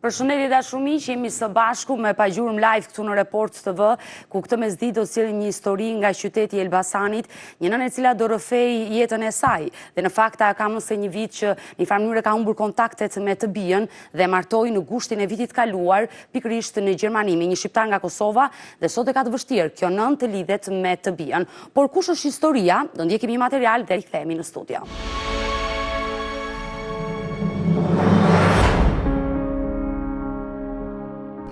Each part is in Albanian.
Përshëndetje dashumiq, jemi së bashku me Pagjurëm Live këtu në Report TV, ku këtë mesditë do sillim një histori nga qyteti i Elbasanit, një nënë e cila do rrëfej jetën e saj. Dhe në fakt ajo ka më se një vit që në një farë mënyrë ka humbur kontaktet me të bijën dhe martoi në gushtin e vitit kaluar, pikërisht në Gjermani, me një shqiptar nga Kosova, dhe sot e ka të vështirë kjo nënë të lidhet me të bijën. Por kush është historia? Do ndjekim një material dhe rikthehemi në studio.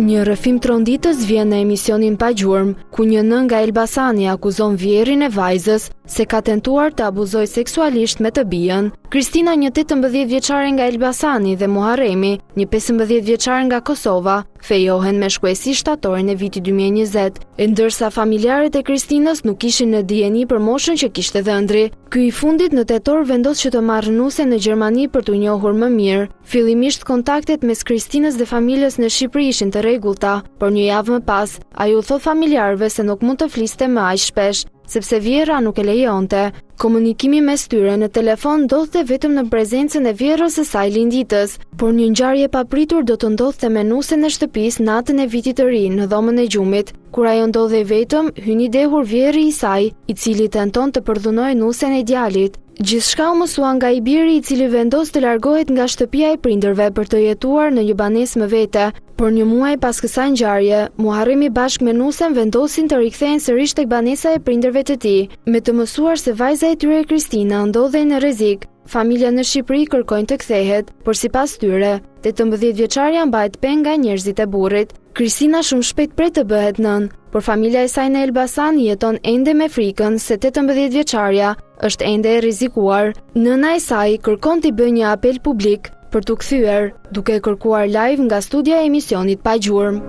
Një rrëfim tronditës vjen në emisionin Pagjurëm, ku një nën nga Elbasani akuzon vjerin e vajzës se ka tentuar të abuzoj seksualisht me të bijën. Kristina, një 18 vjeçare nga Elbasani, dhe Muharremi, një 15 vjeçare nga Kosova, fejohen me shkuesi shtatorin e vitit 2020, e ndërsa familjarët e Kristinës nuk ishin në dijeni për moshën që kishte dhëndri. Ky i fundit në tetor vendos që të marrë nuse në Gjermani për t'u njohur më mirë. Fillimisht kontaktet mes Kristinës dhe familjes në Shqipëri ishin të rregullta, por një javë më pas, ai u thot familjarëve se nuk mund të fliste më aq shpesh, sepse vjera nuk e lejonte. Komunikimi mes tyre në telefon ndodhte vetëm në prezencën e vjerrës së saj linditës, por një ngjarje e papritur do të ndodhte me nusen e shtëpisë natën e vitit të ri në dhomën e gjumit. Kur ajo ndodhej vetëm, hyn i dehur vjerri i saj, i cili tenton të përdhunojë nusen e djalit. Gjithçka u mësua nga i biri, i cili vendos të largohet nga shtëpia e prindërve për të jetuar në një banesë më vete. Por një muaj pas kësaj ngjarje, Muharremi bashkë me nusen vendosin të rikthehen sërish tek banesa e prindërve të tij, me të mësuar se vajza e tyre Kristina ndodhej në rrezik. Familja në Shqipëri kërkojnë të kthehet, por sipas tyre, 18 vjeçarja mbahet peng nga njerëzit e burrit. Kristina shumë shpejt pret të bëhet nën, por familja e saj në Elbasan jeton ende me frikën se 18 vjeçarja është ende e rrezikuar. Nëna e saj kërkon t'i bëjë një apel publik për t'u kthyer, duke kërkuar live nga studia e emisionit Pagjurëm.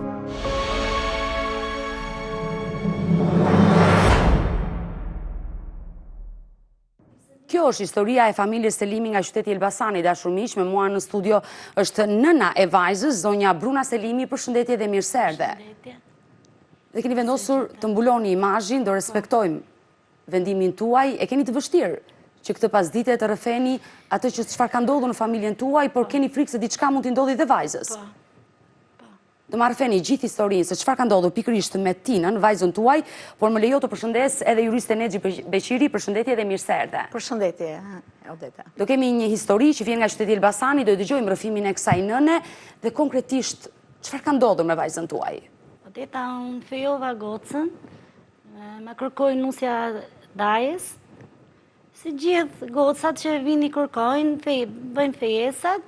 Kjo është historia e familjes Selimi nga qyteti Elbasani, dashumiq. Me mua në studio është nëna e vajzës, zonja Bruna Selimi. Përshëndetje dhe mirëserdhe. Dhe keni vendosur të mbuloni imazhin, do respektojmë vendimin tuaj. E keni të vështirë që këtë pasdite të rrëfeni atë që çfarë ka ndodhur në familjen tuaj, por keni frikë se diçka mund t'i ndodhi dhe vajzës. Do ma rrëfeni gjithë historinë se çfarë ka ndodhur pikërisht me Tinën, vajzën tuaj, por më lejo të përshëndes edhe juriste Nexhi Beqiri. Përshëndetje dhe mirëserdhe. Përshëndetje, Odeta. Do kemi një histori që vjen nga qyteti Elbasani, do dëgjojmë rrëfimin e kësaj nëne dhe konkretisht çfarë ka ndodhur me vajzën tuaj. Odeta, unë fejova gocën, më kërkoi nusja dajes. Si gjithë gocat që vini kërkojnë, bëjnë fejesat,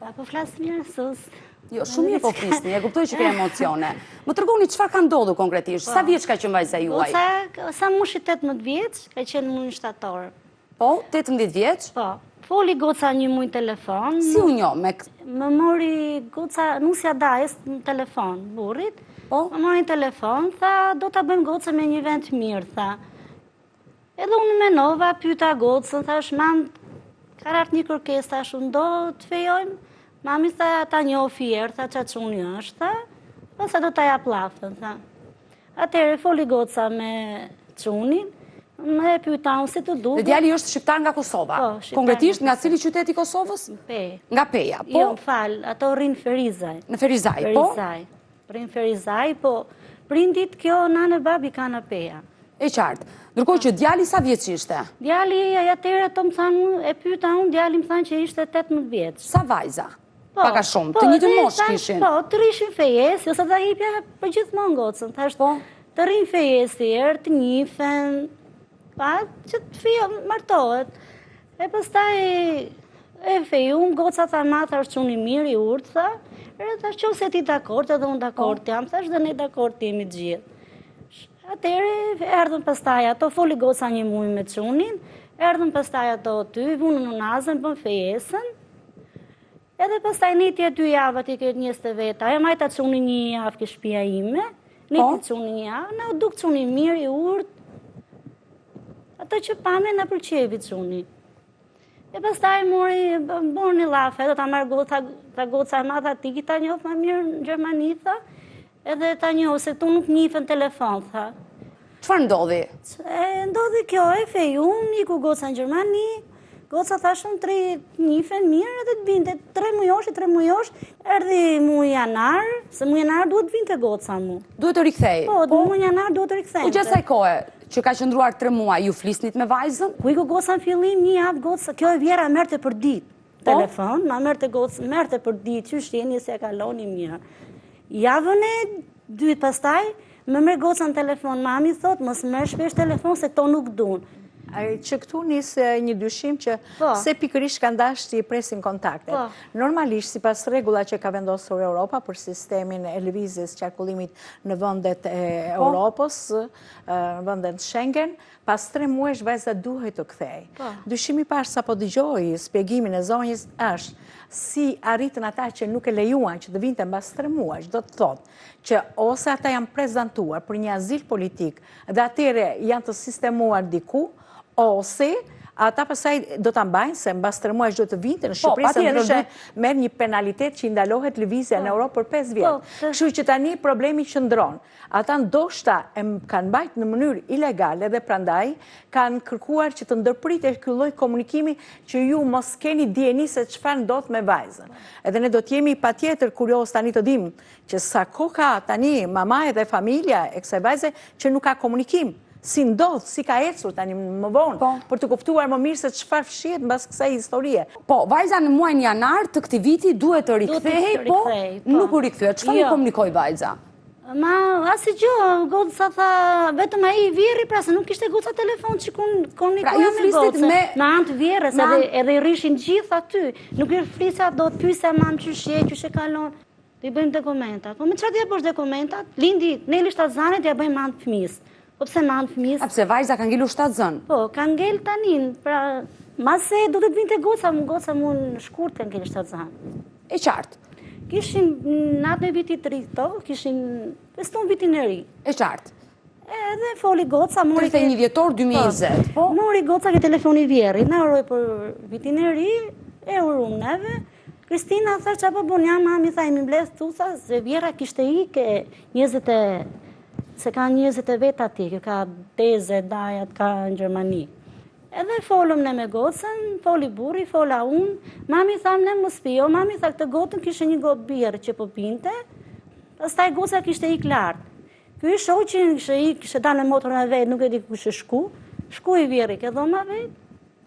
apo flasë mirë sus. Jo, shumë mirë po flisni, e kuptoj që ke emocione. Më tregoni çfarë ka ndodhur konkretisht, sa vjeç ka qenë vajza juaj? Sa mushi 18 vjeç, ka qenë muaj shtator. Po, 18 vjeç? Po, foli goca një muaj telefon. Si u njoh me më mori goca nusja dajes në telefon, burrit. Po? Më mori telefon, tha, do ta bëjmë gocën me një vend mirë, tha. Edhe unë menova, pyeta gocën, thash, mam, ka ardhur një kërkesë, thash, do të fejojmë. Mami tha, ta njoh fjerë, tha, qa çuni është, tha, ose do ta jap llafën, tha. Atëherë foli goca me çunin, më e pyeta unë si të duket. Dhe djali është shqiptar nga Kosova. Po, shqiptar. Konkretisht nga cili qytet i Kosovës? Nga Peja, po? Jo, fal, ato rrin Ferizaj. Në Ferizaj, po? Ferizaj. Rrin Ferizaj, po prindit kjo nanë babi ka në Peja. E qartë. Ndërkohë që djali sa vjeç ishte? Djali atëherë të më thanë, e pyeta unë, djali më thanë që ishte 18 vjeç. Sa vajza? Paka shumë, të njëjtën moshë kishin. Po, të rishin fejes, jo sa ta hipja për gjithmonë gocën. Thashtë, të rinë fejes të erë, të njifen, pa, që të fjo martohet. E pastaj e fejum, goca tha matha është quni mirë, i urtë, tha, e thash që se ti dakord, edhe unë dakord jam, thash dhe ne dakord jemi gjithë. Atëherë, erdhën pastaj ato, foli goca një muaj me qunin, erdhën pastaj ato ty, vunë në nazën, bën fejesën. Edhe pastaj niti e 2 javë ati këtë njës të veta, e majta quni një javë kë shtëpia ime, niti quni një javë, na duk quni mirë, i urtë, ato që pame në përqevi quni. E pastaj mori, borë një lafe, edhe ta marrë goca e madha ti, ta njohë ma mirë në Gjermani, tha, edhe ta njohë se tu nuk njifën telefon, tha. Çfarë ndodhi? Ndodhi kjo, e fejun, iku goca në Gjermani, Goca thashëm 3 fen mirë edhe të binte 3 mujosh, erdhi mu janar, se mu janar duhet vinte goca mu. Duhet të rikthej. Po, mu janar duhet të rikthej. U gjatë asaj kohe që ka qëndruar 3 muaj, ju flisnit me vajzën? Ku i ku goca në fillim, një javë goca, kjo e Vjera merte për ditë. Telefon, ma merte goca, merte për ditë, që shjeni se e kaloni mirë. Javën e dytë pastaj, më merr goca në telefon, mami thot, mos merr shpesh telefon se to nuk duan. Që këtu nisë një dyshim që se pikërisht kanë dashur të i presin kontaktet. Normalisht, sipas rregulla që ka vendosur Europa për sistemin e lëvizjes qarkullimit në vendet e Europës, në vendet Schengen, pas 3 muajsh vajza duhet të kthej. Dyshimi i parë sapo dëgjoi shpjegimin e zonjës është si arritën ata që nuk e lejuan që të vinte mbas 3 muajsh, do të thotë që ose ata janë prezantuar për një azil politik dhe atëre janë të sistemuar diku, ose ata pasaj do të mbajnë se mbas 3 muaj do të vinte në Shqipëri se ndryshe merr një penalitet që i ndalohet lëvizja në Europë për 5 vjet. Kështu që tani problemi qëndron. Ata ndoshta e kanë mbajtur në mënyrë ilegale dhe prandaj kanë kërkuar që të ndërpritet ky lloj komunikimi që ju mos keni dieni se çfarë ndodh me vajzën. Edhe ne do të jemi patjetër kurioz tani të dimë që sa kohë ka tani mamaja dhe familja e kësaj vajze që nuk ka komunikim. Si ndodh, si ka ecur tani më vonë, për të kuptuar më mirë se çfarë fshihet mbas kësaj historie. Po, vajza në muajin janar të këtij viti duhet të rikthehej, po nuk u rikthyet. Çfarë ju komunikoi vajza? Ma, asgjë, goca tha, vetëm ai i Vjerri, pra se nuk kishte goca telefon që komunikoja me gocën. Me anë të Vjerrës, edhe i rrishin gjithë aty. Nuk i flisja, do të pyesja mam ç'e kalon. Do i bëjmë dokumentat. Po me çfarë do ja bësh dokumentat? Lindi Neli Shtazanit ja bëjmë anë fëmijës. Po pse me anë fëmijës? Pse vajza ka ngelur shtatzën? Po, ka ngel tani, pra, mase do të vinte goca mu në shkurt ka ngel shtatzën. E qartë. Kishin natën e vitit të ri këto, kishin feston vitin e ri. E qartë. Edhe foli goca, mori 31 dhjetor 2020. Po, mori goca ke telefoni Vjerrit, na uroj për vitin e ri, e urum neve. Kristina tha çfarë po bën ja mami, tha i më mbledh thusa se Vjera kishte ikë 20 se ka 20 vet ati, ka teze, dajat, ka në Gjermani. Edhe folëm ne me gocën, foli burri, fola unë, mami tham ne mos pio, mami tha këtë gotën kishte një gotë birë që po pinte, pastaj goca kishte ik lartë. Ky shoqin kishte dalë në motorën e vet, nuk e di ku kishte shku i Vjerri ke dhoma vet.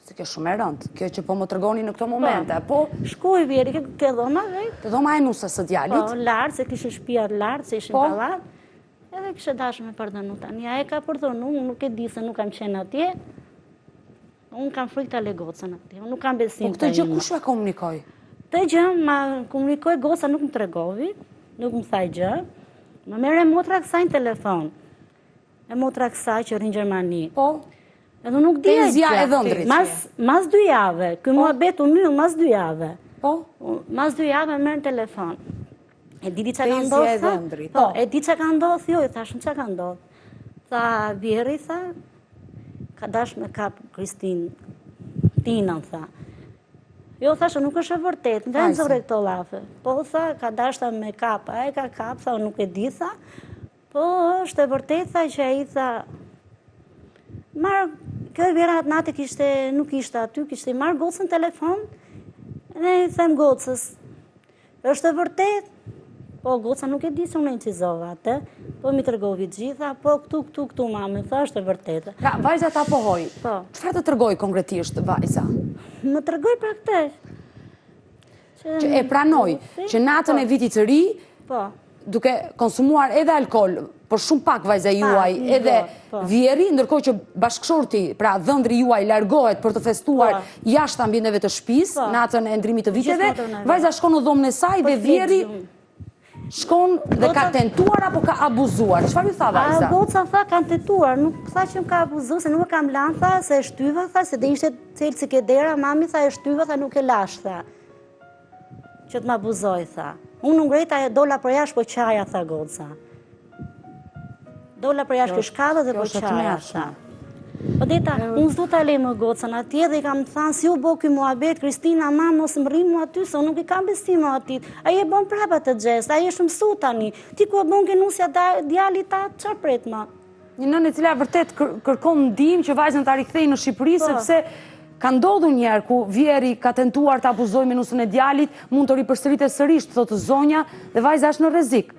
Se kjo shumë e rëndë, kjo që po më tregoni në këto momente, po shku i Vjerri ke dhoma vet. Te dhoma e nusës së djalit. Po, lartë, se kishte shtëpia lartë, se ishin pallat. Edhe kishte dashur me pardonu tani. Ai ka pardonu, unë nuk e di se nuk kam qenë atje. Unë kam frikë ta lë gocën atje. Unë nuk kam besim. Po këtë gjë kush e komunikoi? Këtë gjë ma komunikoi goca, nuk më tregovi, nuk më tha gjë. Më merre motra kësaj në telefon. E motra kësaj që rrin në Gjermani. Po. Edhe nuk di Tezja e dhëndrit. Mas 2 javë, ky muhabet u myll mas 2 javë. Po. Mas 2 javë merr në telefon. E di që ka ndodhë? Po, e di që ka ndodhë? Jo, i thashëm që ka ndodhë. Tha Vjerri, tha, ka dash me kap Tinën, tha. Jo, thashëm, nuk është e vërtet, nga në zore këto lafe. Po, tha, ka dash ta me kap, a e ka kap, tha, nuk e di, tha. Po, është e vërtet, tha, që e i tha, marë, kjo Vjera atë natë kishte, nuk ishte aty, kishte i marë gocën telefon, ne i them gocës, është e vërtet. Po, goca nuk e di se unë e incizova atë, po mi tregovi gjitha, po këtu, mami, tha është e vërtetë. Pra, vajza ta pohoj, çfarë të tregoj konkretisht vajza? Më tregoj pra këtë. Që e pranoj, që natën e vitit të ri, duke konsumuar edhe alkool, por shumë pak vajza juaj, edhe Vjerri, ndërkohë që bashkëshorti, pra dhëndri juaj, largohet për të festuar jashtë ambienteve të shtëpisë, natën e ndrimit të viteve, vajza shkon në dhomën e saj dhe Vjerri shkon dhe ka tentuar apo ka abuzuar? Çfarë ju tha vajza? Goca tha kanë tentuar, nuk tha që më ka abuzuar, se nuk e kam lanë, tha se e shtyva, tha se dhe ishte celë si ke dera, mami tha e shtyva, tha nuk e lash, tha. Që të më abuzoj, tha. Unë në ngrejta e dola për jashtë po qaja, tha goca. Dola për jashtë shkallë dhe po qaja, tha. Po deta, unë s'du t'a lej më gocën atje dhe i kam thanë si u bo këj muhabet, Kristina, ma mos më rrimu aty, se unë nuk i kam besim atit. Aje e bon prapa të gjest, aje është mësu tani. Ti ku e bon ke nusja djali ta, qa pret ma? Një nënë e cila vërtet kërkon ndihmë që vajzën ta rikthej në Shqipëri, sepse Ka ndodhur njerë ku vjeri ka tentuar të abuzoj minusën e djalit, mund të ripërsëritet sërish, thotë zonja, dhe vajza është në rrezik.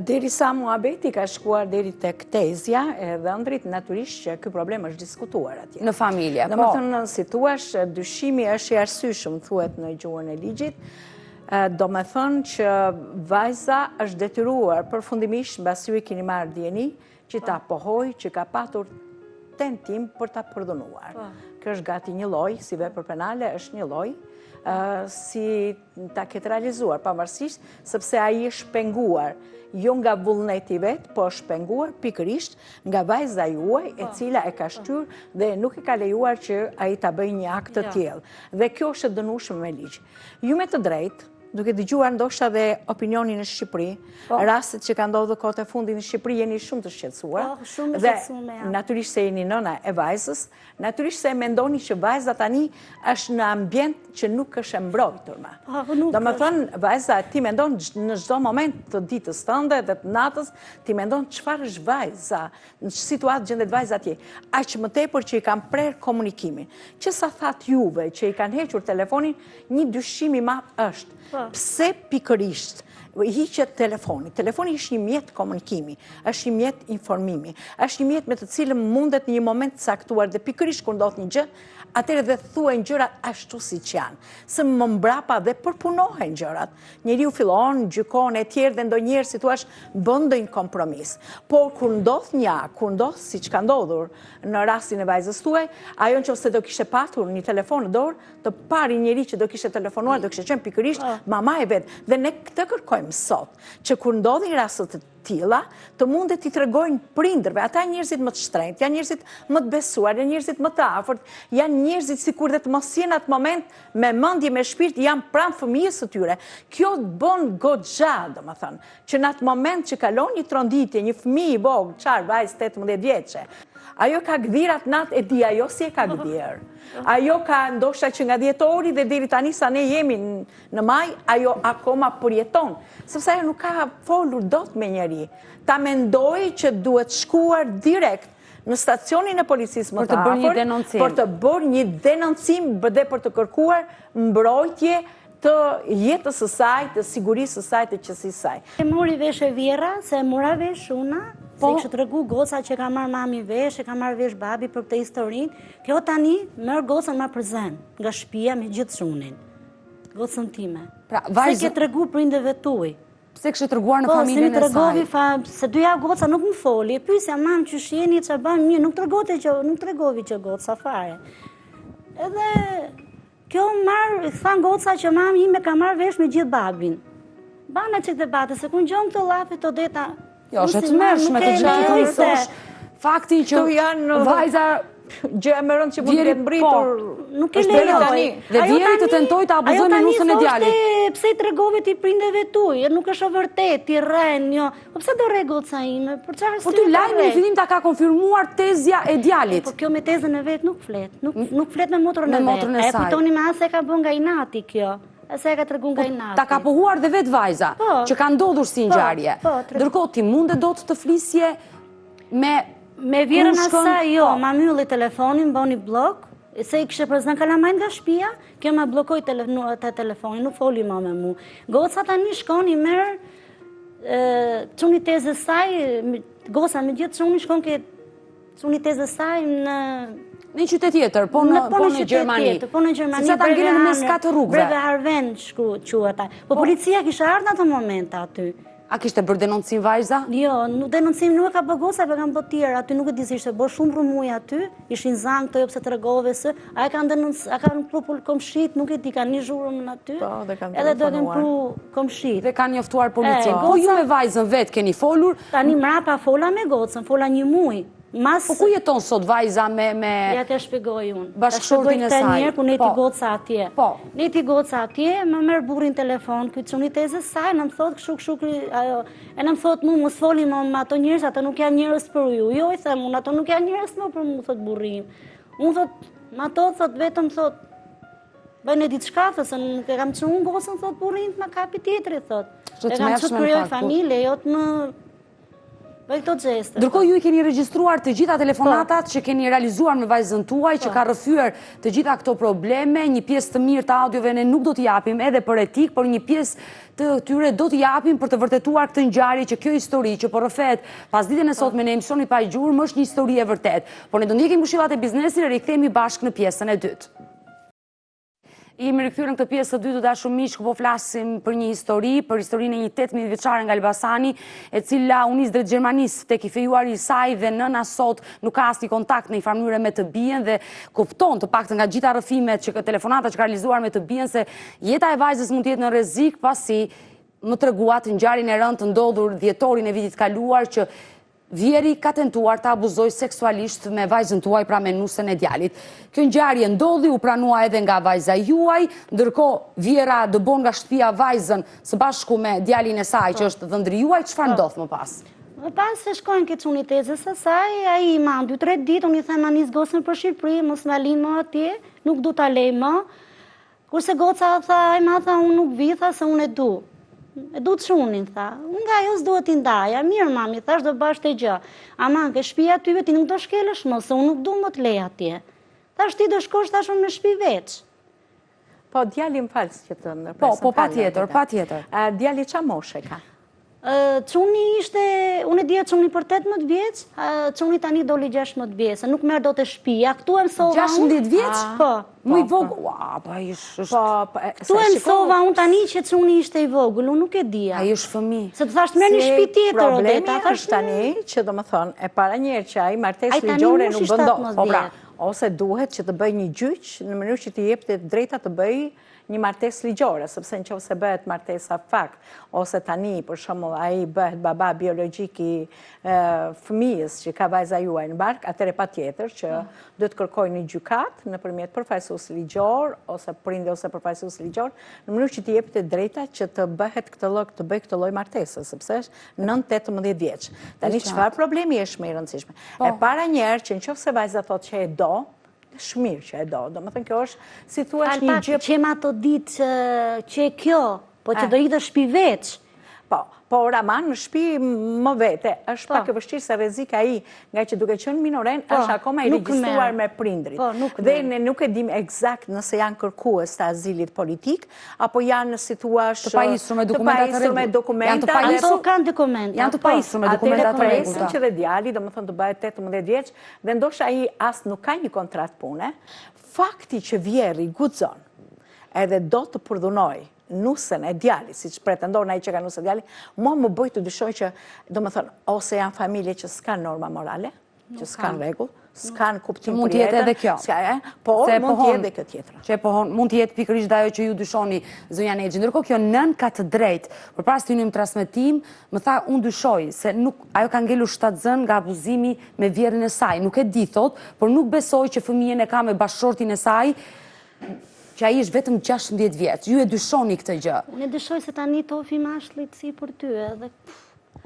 Deri sa muhabeti ka shkuar deri tek tezja edhe ëndrit, natyrisht që ky problem është diskutuar atje. Në familje, po. Domethënë, si thuash, dyshimi është i arsyeshëm, thuhet në gjuhën e ligjit. Do me thënë që vajza është detyruar përfundimisht mbasi ju i keni marrë dieni që ta pohoj që ka patur tentim për ta përdonuar. Kjo është gati një lloj, si vepër penale është një lloj, si ta ketë realizuar pavarësisht sepse ai është penguar jo nga vullneti vet, po është penguar pikërisht nga vajza juaj e cila e ka shtyr dhe nuk e ka lejuar që ai ta bëjë një akt të tillë. Dhe kjo është e dënueshme me ligj. Ju me të drejtë, duke dëgjuar ndoshta dhe opinionin në Shqipëri, rastet që ka ndodhur kohët e fundit në Shqipëri jeni shumë të shqetësuar. Dhe natyrisht se jeni nëna e vajzës, natyrisht se mendoni që vajza tani është në ambient që nuk është e mbrojtur më. Domethënë, vajza ti mendon në çdo moment të ditës tënde dhe të natës, ti mendon çfarë është vajza, në çfarë situatë gjendet vajza atje. Aq më tepër që i kanë prerë komunikimin. Që sa thatë juve që i kanë hequr telefonin, një dyshim i madh është. Pse pikërisht hiqet telefoni? Telefoni është një mjet komunikimi, është një mjet informimi, është një mjet me të cilën mundet në një moment të caktuar dhe pikërisht kur ndodh një gjë, atëherë dhe thuhen gjërat ashtu siç janë. Se më mbrapa dhe përpunohen gjërat. Njeriu fillon, gjykon e tjerë dhe ndonjëherë si thua bën ndonjë kompromis. Por kur ndodh kur ndodh siç ka ndodhur në rastin e vajzës tuaj, ajo nëse do kishte patur një telefon në dorë, të pari njeri që do kishte telefonuar do kishte qenë pikërisht mama e vet. Dhe ne këtë kërkojmë sot, që kur ndodhin raste të tilla, të mundet t'i tregojnë prindërve, ata njerëzit më të shtrenjtë, janë njerëzit më të besuar, janë njerëzit më të afërt, janë njerëzit sikur dhe të mos jenë atë moment me mendje, me shpirt, janë pranë fëmijës së tyre. Kjo bën goxha, domethënë, që në atë moment që kalon një tronditje, një fëmijë i vogël, çfarë vajzë 18 vjeçe, ajo ka gdhirat natë e di ajo si e ka gdhirë. Ajo ka ndoshta që nga 10 orë dhe deri tani sa ne jemi në maj, ajo akoma përjeton. Sepse ajo nuk ka folur dot me njeri. Ta mendoj që duhet shkuar direkt në stacionin e policisë më të afërt për të bërë një denoncim dhe për të kërkuar mbrojtje të jetës së saj, të sigurisë së saj, të qetësisë së saj. E mori vesh e vjera, se e mora vesh una, se kështë tregu goca që ka marrë mami vesh, e ka marrë vesh babi për këtë historinë, kjo tani merr gocën ma përzem, nga shtëpia me gjithë shunin. Gocën time. Se ke tregu prindëve tuaj. Pse kështë treguar në familjen e saj? Se dyja goca nuk më foli, e pyesja mam që shjeni që ban mirë, nuk tregovi që goca fare. Edhe kjo marrë, than goca që mami ime ka marrë vesh me gjithë babin. Bana që debate, se kun gjonë të lafi të deta. Jo, është të mërshme të gjithë të thosh. Fakti që vajza gjë e mëron që mund të ketë mbritur. Nuk e lejoj. Dhe vjeri të tentoj të abuzoj minusën e djalit. Pse i tregove ti prindëve tuaj? Nuk është e vërtet, ti rren, jo. Po pse do rre goca ime? Për çfarë? Po ty lajmi në fillim ta ka konfirmuar tezja e djalit. Po kjo me tezën e vet nuk flet. Nuk flet me motrën e vet. E kujtoni me asë e ka bën nga inati kjo. Se e ka tregu nga inati. Ta ka pohuar dhe vetë vajza, që ka ndodhur si ngjarje. Ndërkohë ti mundet do të flisje me vjerën asaj, jo, ma mylli telefonin, bëni blok, se i kështë prezën kalamajn nga shtëpia, kjo ma blokoj të telefonin, nuk foli ma me mu. Goca tani shkon i merë çuni tezës saj, goca me gjithë çuni shkon ke çuni tezës saj në një qytet tjetër, po në Gjermani. Po në Gjermani, se ta ngelen në mes 4 rrugëve. Breve Harven quhet ai. Po policia kishte ardhur në atë moment aty. A kishte bërë denoncim vajza? Jo, denoncim nuk e ka bërë goca, për kanë bërë tjerë, aty nuk e di se ishte bërë shumë rumuj aty, ishin zangë të jo pëse të regove se, a e kanë pru komshit, nuk e di, kanë një zhurëm në aty, edhe do kanë pru komshit. Dhe kanë njoftuar policinë. Po ju me vajzën vetë keni folur? Tani mrapa fola me gocën, fola një muj. Po ku jeton sot vajza me ja të shpjegoj unë. Bashkëshortin e saj? Ta njerë ku neti goca atje. Neti goca atje, më merë burin telefon, këtë çuni tezës saj, në më thot këshu, e në më thot mu, mos foli më ato njerës, ato nuk janë njerës për ju. Jo, i them unë, ato nuk janë njerës më për mu, thot burim. Unë thot, ma to, thot, vetëm thot, bëjnë e ditë shka, thot, se nuk e kam që unë gocën, thot, burim, ma kapi tjetëri, thot. E kam që të kryoj familje, jo të më Bëj këto gjeste. Ndërkohë ju i keni regjistruar të gjitha telefonatat që keni realizuar me vajzën tuaj, që ka rrëfyer të gjitha këto probleme, një pjesë të mirë të audiove ne nuk do t'i japim edhe për etik, por një pjesë të tyre do t'i japim për të vërtetuar këtë ngjarje që kjo histori që po rrëfet pas ditën e sotme në emisionin Pa Gjurmë është një histori e vërtet. Por ne do ndjekim këshillat e biznesit e rikthehemi bashkë në pjesën e dytë. Jemi rikthyer në këtë pjesë të dytë të dashur miq, ku po flasim për një histori, për historinë e një 18 vjeçare nga Elbasani, e cila u nis drejt Gjermanisë tek i fejuari i saj dhe nëna sot nuk ka asnjë kontakt në një farë mënyrë me të bien dhe kupton të paktën nga gjitha rrëfimet që telefonata që ka realizuar me të bien se jeta e vajzës mund të jetë në rrezik pasi më treguat ngjarjen e rëndë të ndodhur dhjetorin e vitit kaluar që Vjeri ka tentuar të abuzoj seksualisht me vajzën tuaj, pra me nusën e djalit. Kjo ngjarje ndodhi, u pranua edhe nga vajza juaj, ndërkohë Vjera dëbon nga shtëpia vajzën së bashku me djalin e saj që është dhëndri juaj, çfarë ndodh më pas? Më pas se shkojnë ke çuni tezës së saj, ai ma 2-3 ditë unë i them anis gocën për Shqipëri, mos na linë më atje, nuk du ta lej më. Kurse goca tha, ai ma tha unë nuk vi, tha se unë e du. E du të shunin, tha. Unë nga jo s'duhet t'i ndaja. Mirë, mami, thash do bash të gjë. Aman, ke shtëpia tyve ti nuk do shkelësh më, se unë nuk du më të lej atje. Thash ti do shkosh, thash unë në shtëpi veç. Po, djali më falës që të nërpresën. Po, pa tjetër. Djali qa moshe ka? Çuni ishte, unë e dija çuni për 18 vjeç, çuni tani doli 16 vjeç, nuk merr dot e shtëpia. Këtu e mësova unë. 16 vjeç? Po. Më i vogël. Pa është. Këtu e mësova unë tani që çuni ishte i vogël, unë nuk e dija. Ai është fëmijë. Se të thash merr një shtëpi tjetër, problemi është tani që domethënë e para njëherë që ai martesë ligjore nuk bën dot. Po pra, ose duhet që të bëj një gjyq në mënyrë që t'i jep të drejta të bëj një martesë ligjore, sepse nëse bëhet martesa fakt, ose tani, për shembull, ai bëhet baba biologjik i fëmijës që ka vajza juaj në bark, atëherë patjetër që duhet kërkojë një gjykat nëpërmjet përfaqësues ligjor ose prindi ose përfaqësues ligjor, në mënyrë që t'i jep të drejta që të bëhet këtë lloj martese, sepse është 9-18 vjeç. Tani çfarë problemi është më i rëndësishme? E para njëherë që nëse vajza thotë që e do, shmirë që e do. Do më thënë kjo është, si thua është një gjë... Që ma të ditë që e kjo, po që do i dhe shpi veç. Po, por ama në shtëpi më vete, është pak e vështirë se rrezika ai, nga që duke qenë minoren, është akoma i regjistruar me prindrit. Dhe ne nuk e dim eksakt nëse janë kërkues të azilit politik, apo janë si thua të pajisur me dokumenta. Kanë dokumenta. Janë të pajisur me dokumenta të rregullta. Atëherë që dhe djali, domethënë të bëhet 18 vjeç, dhe ndoshta ai as nuk ka një kontratë pune, fakti që vjerri guxon edhe do të përdhunoj nusën e djali, si që pretendon ai që ka nusën e djali, mua më bëj të dyshoj që, domethënë, ose janë familje që s'kan norma morale, që s'kan rregull, s'kan kuptim për jetën. Mund të jetë edhe kjo. Por mund të jetë edhe kjo tjetër. Që pohon, mund të jetë pikërisht ajo që ju dyshoni, zonja Nexhi. Ndërkohë kjo nën ka të drejtë. Përpara se të hynim në transmetim, më tha unë dyshoj se nuk ajo ka ngelur shtatzën nga abuzimi me vjerrin e saj. Nuk e di thot, por nuk besoj që fëmijën e ka me bashkëshortin e saj, që ai është vetëm 16 vjeç. Ju e dyshoni këtë gjë? Unë e dyshoj se tani tofi mashlit si për ty edhe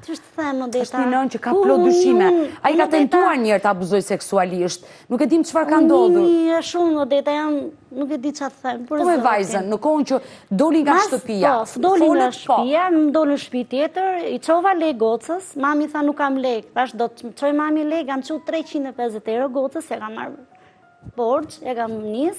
ç'është themë deta. Është një nën që ka plot dyshime. Ai ka tentuar një herë të abuzoj seksualisht. Nuk e dim çfarë ka ndodhur. Unë shumë deta jam, nuk e di ç'a them. Po me vajzën, në kohën që doli nga shtëpia. Po, doli nga shtëpia, më doli në shtëpi tjetër, i çova lek gocës, mami tha nuk kam lek. Tash do të çoj mami lek, kam çu 350 euro gocës, ja kam marr borxh, ja kam nis.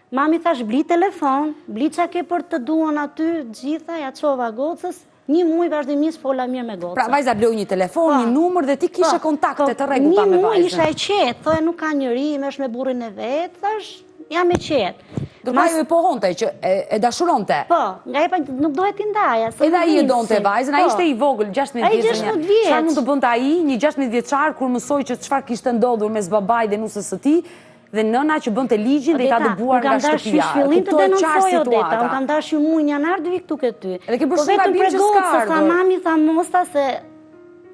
Mami thash bli telefon, bli qa ke për të duan aty, gjitha, ja qova gocës, një muj vazhdimisht fola mirë me gocës. Pra vajza bleu një telefon, një numër dhe ti kishe kontakte të rregullta me vajzën. Një muj isha e qetë, thoje nuk ka njëri, me është me burrin e vetë, thash jam e qetë. Dërka ju e pohonte, që e dashuronte. Po, nga e pa nuk dohet t'i ndaja. Edhe ai e donte vajzën, ai ishte i vogël, 16 vjeç. Çfarë mund të bënte ai, një 16 vjeçar, kur mësoi që çfarë kishte ndodhur mes babait dhe nusës së tij, dhe nëna që bënte ligjin dhe i ka dëbuar nga shtëpia. Kuptoj qartë situata. Unë kam dashur muj një janar 2 vjet këtu ke ty. Edhe ke bërë shumë gabim që s'ka ardhur. Tha mami, tha mosta se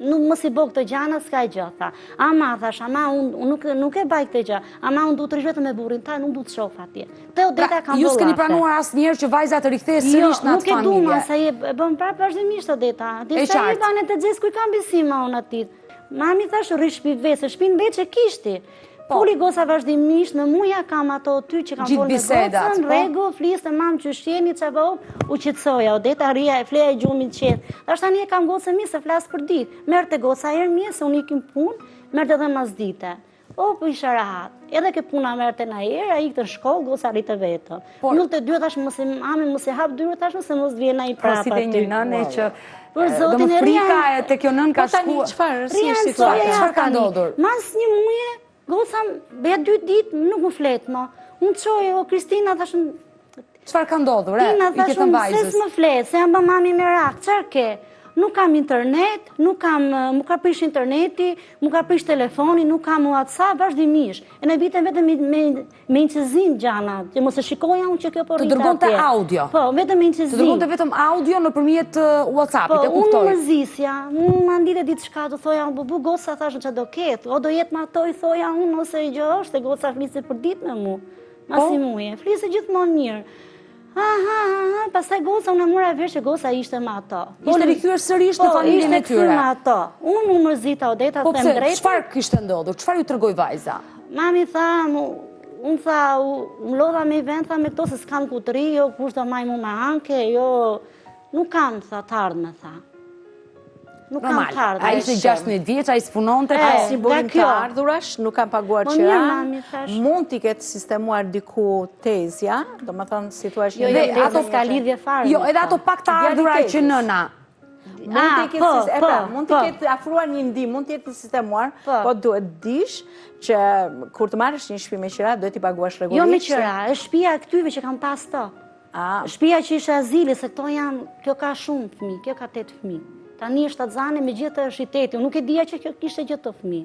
nuk mos i bë këtë gjana, s'ka gjë, tha. Ama thash, ama unë nuk e baj këtë gjë. Ama unë duhet të rish vetëm me burrin, tha nuk duhet të shoh atje. Te Odeta ka ju s'keni pranuar asnjëherë që vajza të rikthehet sërish në atë familje. Jo, nuk e duma se e bën prapë vazhdimisht Odeta. Disa i banë të xhes ku i kam besim unë aty. Mami thash rish shtëpi vetë, shtëpinë vetë e kishti. Foli goca vazhdimisht, në muja kam ato ty që kam folë me gocën, regu, flisë të mamë që shqeni, që bëhë, u qëtësoja, odeta rria, e fleja e gjumit qetë. Dhe ashtë tani e kam gocën mi se flasë për ditë. Merë të goca erë mje, se unë ikim punë, merë të dhe mas dite. Po isha rahat. Edhe ke puna merë të na erë, a i këtë në shkollë, goca rritë vetë. Nuk të dy tash mëse hapë dyrë tash mëse mos vjena i prapa ty. Një nëne që do më frika e të kjo nën ka shku. Çfarë ka ndodhur? Mas një muje, goca, beja 2 ditë, nuk më fletë ma. Unë qoj, o Kristina, thashën... Çfarë ka ndodhur, e? Kristina, thashën, se s'më fletë, se jam bë mami me rakë, qërë ke? Nuk kam internet, nuk ka prish interneti, nuk ka prish telefoni, nuk kam WhatsApp, vazhdimisht. E në vitën vetëm me inqezim gjana, që mos e shikoja unë që kjo po rrita atje. Të dërgon të audio? Po, vetëm me inqezim. Të dërgon të vetëm audio në përmjet WhatsAppit, e kuftoj? Po, unë mërzisja, unë më ndite ditë shka, të thoja, bu goca thashën që do ketë, o do jetë ma toj, thoja unë, ose i gjë është, e goca flise për ditë me mu, masi muje, flise gjithmonë mirë. Pastaj goca, unë e mora vesh që goca ishte me ato. Ishte rikthyer sërish në familjen e tyre. Po, ishte kthyer me ato. Unë më mërzita odeta, them drejtë. Po pse, çfarë kishte ndodhur? Çfarë ju tregoi vajza? Mami tha, unë tha, më lodha me i vend, tha me këto se s'kam ku të ri, jo kush do maj mu me anke, jo, nuk kam, tha, të ardhme, tha. Nuk kam të ardhme. A ishte 16 vjeç, a i s'punonte? Si burim të ardhurash, nuk kam paguar qëra, mund t'i ketë sistemuar diku tezja, do më thonë situash një dhe ato s'ka lidhje fare. Jo, edhe ato pak të ardhura që nëna. Mund t'i ketë afruar një ndim, mund t'jetë sistemuar, po duhet dish që kur të marrësh një shtëpi me qira, duhet t'i paguash rregullisht. Jo me qira, është shtëpia e këtyve që kam pas to. Shtëpia që ishte azili, se këto janë, kjo ka shumë fëmijë, kjo ka 8 fëmijë. Tani është atë zane me gjithë shqiteti, unë nuk e dija që kjo kishte gjithë të fëmi.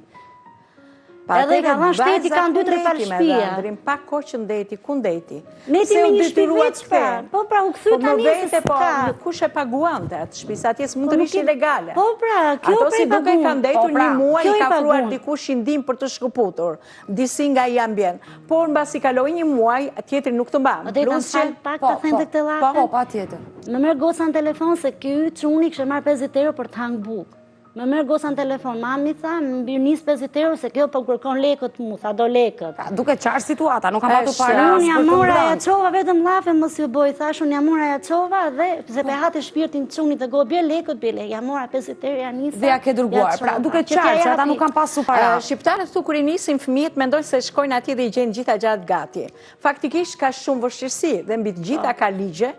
Edhe ka dhanë shteti kanë 2-3 palë shpia. Pak ko që ndeti, ku ndeti? Neti me një shpi veç pa. Po pra, u këthy tani se s'ka. Po, kush e paguante atë shpi, sa atjes mund të rishë ilegale. Po pra, kjo ato si duke ka ndetur një muaj, i ka fruar pagun. Dikush i ndim për të shkëputur, disi nga i ambjen. Por në basi kaloi një muaj, tjetri nuk të mbanë. Dhe kanë falë pak të thënë të këtë lafe. Po, pa tjetër. Më merë goca në telefon se kjo çuni kështë marrë 50 euro për të hangë bukë. Më merë goca në telefon, mami tha, më birë njës 50 euro se kjo po kërkon lekët mu, tha do lekët. Duke qarë situata, nuk kam patu para. Unë jam mora e qova vetëm lafe më si boj, thash, unë jam mora e qova dhe se pe hate shpirtin të qunit dhe go bje lekët, jam mora 50 euro, janë njësa. Dhe ja ke dërguar, pra duke qarë që ata nuk kam pasu para. Shqiptarët thu kur i nisin fëmijët mendojnë se shkojnë atje dhe i gjenë gjitha gjatë gati. Faktikisht ka shumë vështirësi dhe mbi të gjitha ka ligje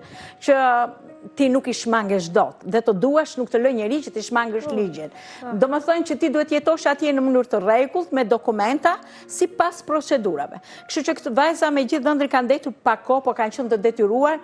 që ti nuk i shmangesh dot, dhe të duash nuk të lë njeri që ti shmangesh ligjen. Do më thonë që ti duhet jetosh atje në mënyrë të rregullt me dokumenta si pas procedurave. Kështu që këtë vajza me gjithë dhëndri kanë ndetur pa kohë, po kanë qenë të detyruar,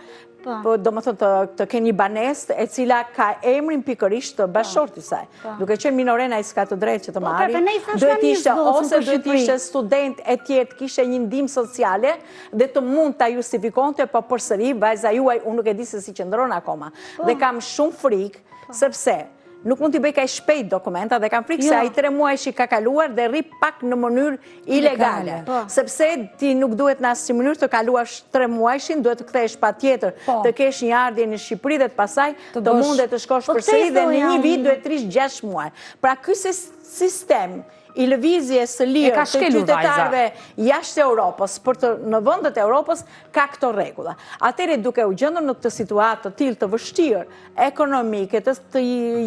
po do më thonë të kenë një banesë e cila ka emrin pikërisht të bashortit saj. Duke qenë minorena i s'ka të drejtë që të marri, duhet ishte ose duhet ishte student e tjerë kishe një ndim sociale dhe të mund të justifikonte, po përsëri vajza juaj unë nuk e di se si qëndron akoma. Dhe kam shumë frikë, sepse nuk mund t'i bëj kaj shpejt dokumenta dhe kam frikë se ai 3 muaj që ka kaluar dhe rri pak në mënyrë ilegale. Sepse ti nuk duhet në asnjë mënyrë të kaluash 3 muajshin, duhet të kthehesh patjetër, të kesh një ardhje në Shqipëri dhe të pasaj të mundet të shkosh përsëri dhe në një vit duhet të rish 6 muaj. Pra ky sistem i lëvizjes së lirë të qytetarëve jashtë Europës, në vendet e Europës, ka këto rregulla. Atëherë duke u gjendur në këtë situatë të tillë të vështirë ekonomike, të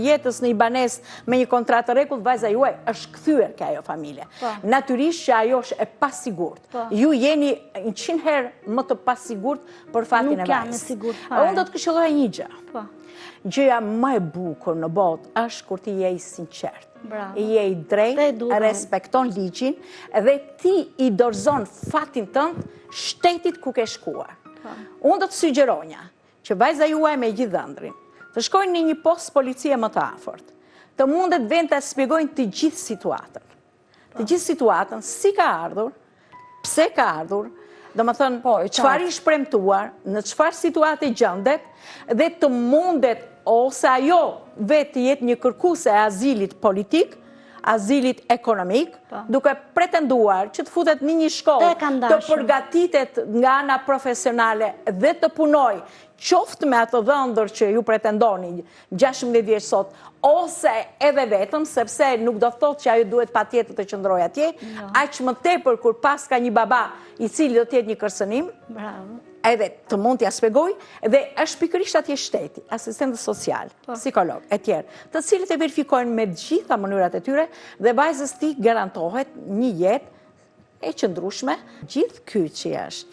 jetës në një banesë me një kontratë të rregullt, vajza juaj është kthyer ke ajo familje. Natyrisht që ajo është e pasigurt. Ju jeni 100 herë më të pasigurt për fatin e vajzës. Unë do të këshilloja një gjë. Gjëja më e bukur në botë është kur ti je i sinqert. Je i drejt, respekton ligjin dhe ti i dorëzon fatin tënd shtetit ku ke shkuar. Unë do të sugjeronja që vajza juaj me gjithë dhëndrin të shkojnë në një post policie më të afërt, të mundet vend të shpjegojnë të gjithë situatën. Të gjithë situatën, si ka ardhur, pse ka ardhur, do më thënë, qëfar i shpremtuar, në qëfar situate gjendet, dhe të mundet ose ajo vetë jetë një kërkuese e azilit politik, azilit ekonomik, duke pretenduar që të futet në një shkollë, të përgatitet nga ana profesionale dhe të punoj qoftë me atë dhëndër që ju pretendoni 16 vjeç sot, ose edhe vetëm, sepse nuk do thotë që ajo duhet patjetër të qëndrojë atje, aq më tepër kur pas ka një baba i cili do të jetë një kërcënim, edhe të mund t'ja shpjegoj, dhe është pikërisht atje shteti, asistentët social, psikolog, e tjerë, të cilët e verifikojnë me gjitha mënyrat e tyre dhe vajzës ti garantohet një jetë e qëndrueshme. Gjithë ky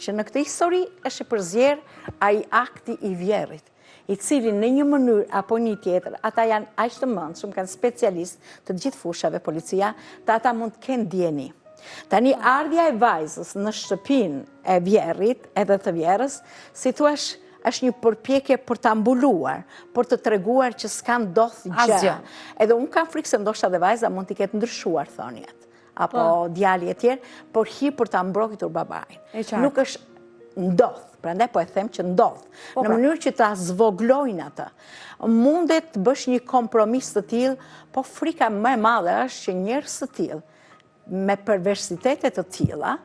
që në këtë histori është e përzierë ai akti i vjerrit, i cili në një mënyrë apo një tjetër, ata janë aq të mendshëm, kanë specialistë të gjithë fushave policia, ata mund të kenë dieni. Tani ardhja e vajzës në shtëpinë e vjerrit edhe të vjerrës, si thua, është një përpjekje për ta mbuluar, për të treguar që s'ka ndodhur gjë. Edhe unë kam frikë se ndoshta dhe vajza mund t'i ketë ndryshuar thonjet, apo djali e tjerë, por për ta mbrojtur babain. Nuk është ndodh, prandaj po e them që ndodh, në mënyrë që ta zvoglojnë atë. Mundet të bësh një kompromis të tillë, po frika më e madhe është që njerëz të tillë me perversitete të tilla,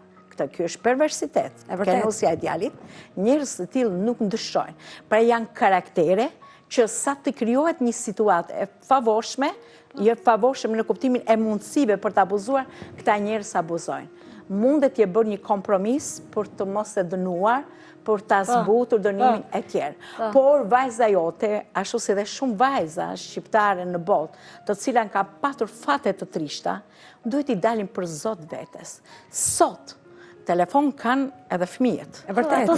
ky është perversitet, kenusja e djalit, njerëz të tillë nuk ndryshojnë. Pra janë karaktere që sa të krijohet një situatë e favorshme, jo favorshme në kuptimin e mundësive për të abuzuar, këta njerëz abuzojnë. Mundet të bërë një kompromis për të mos e dënuar, për të zbutur dënimin e tjerë. Por vajza jote, ashtu si dhe shumë vajza shqiptare në botë, të cilat ka patur fate të trishta, duhet i dalin për zot vetes. Sot, telefon kanë edhe fëmijët.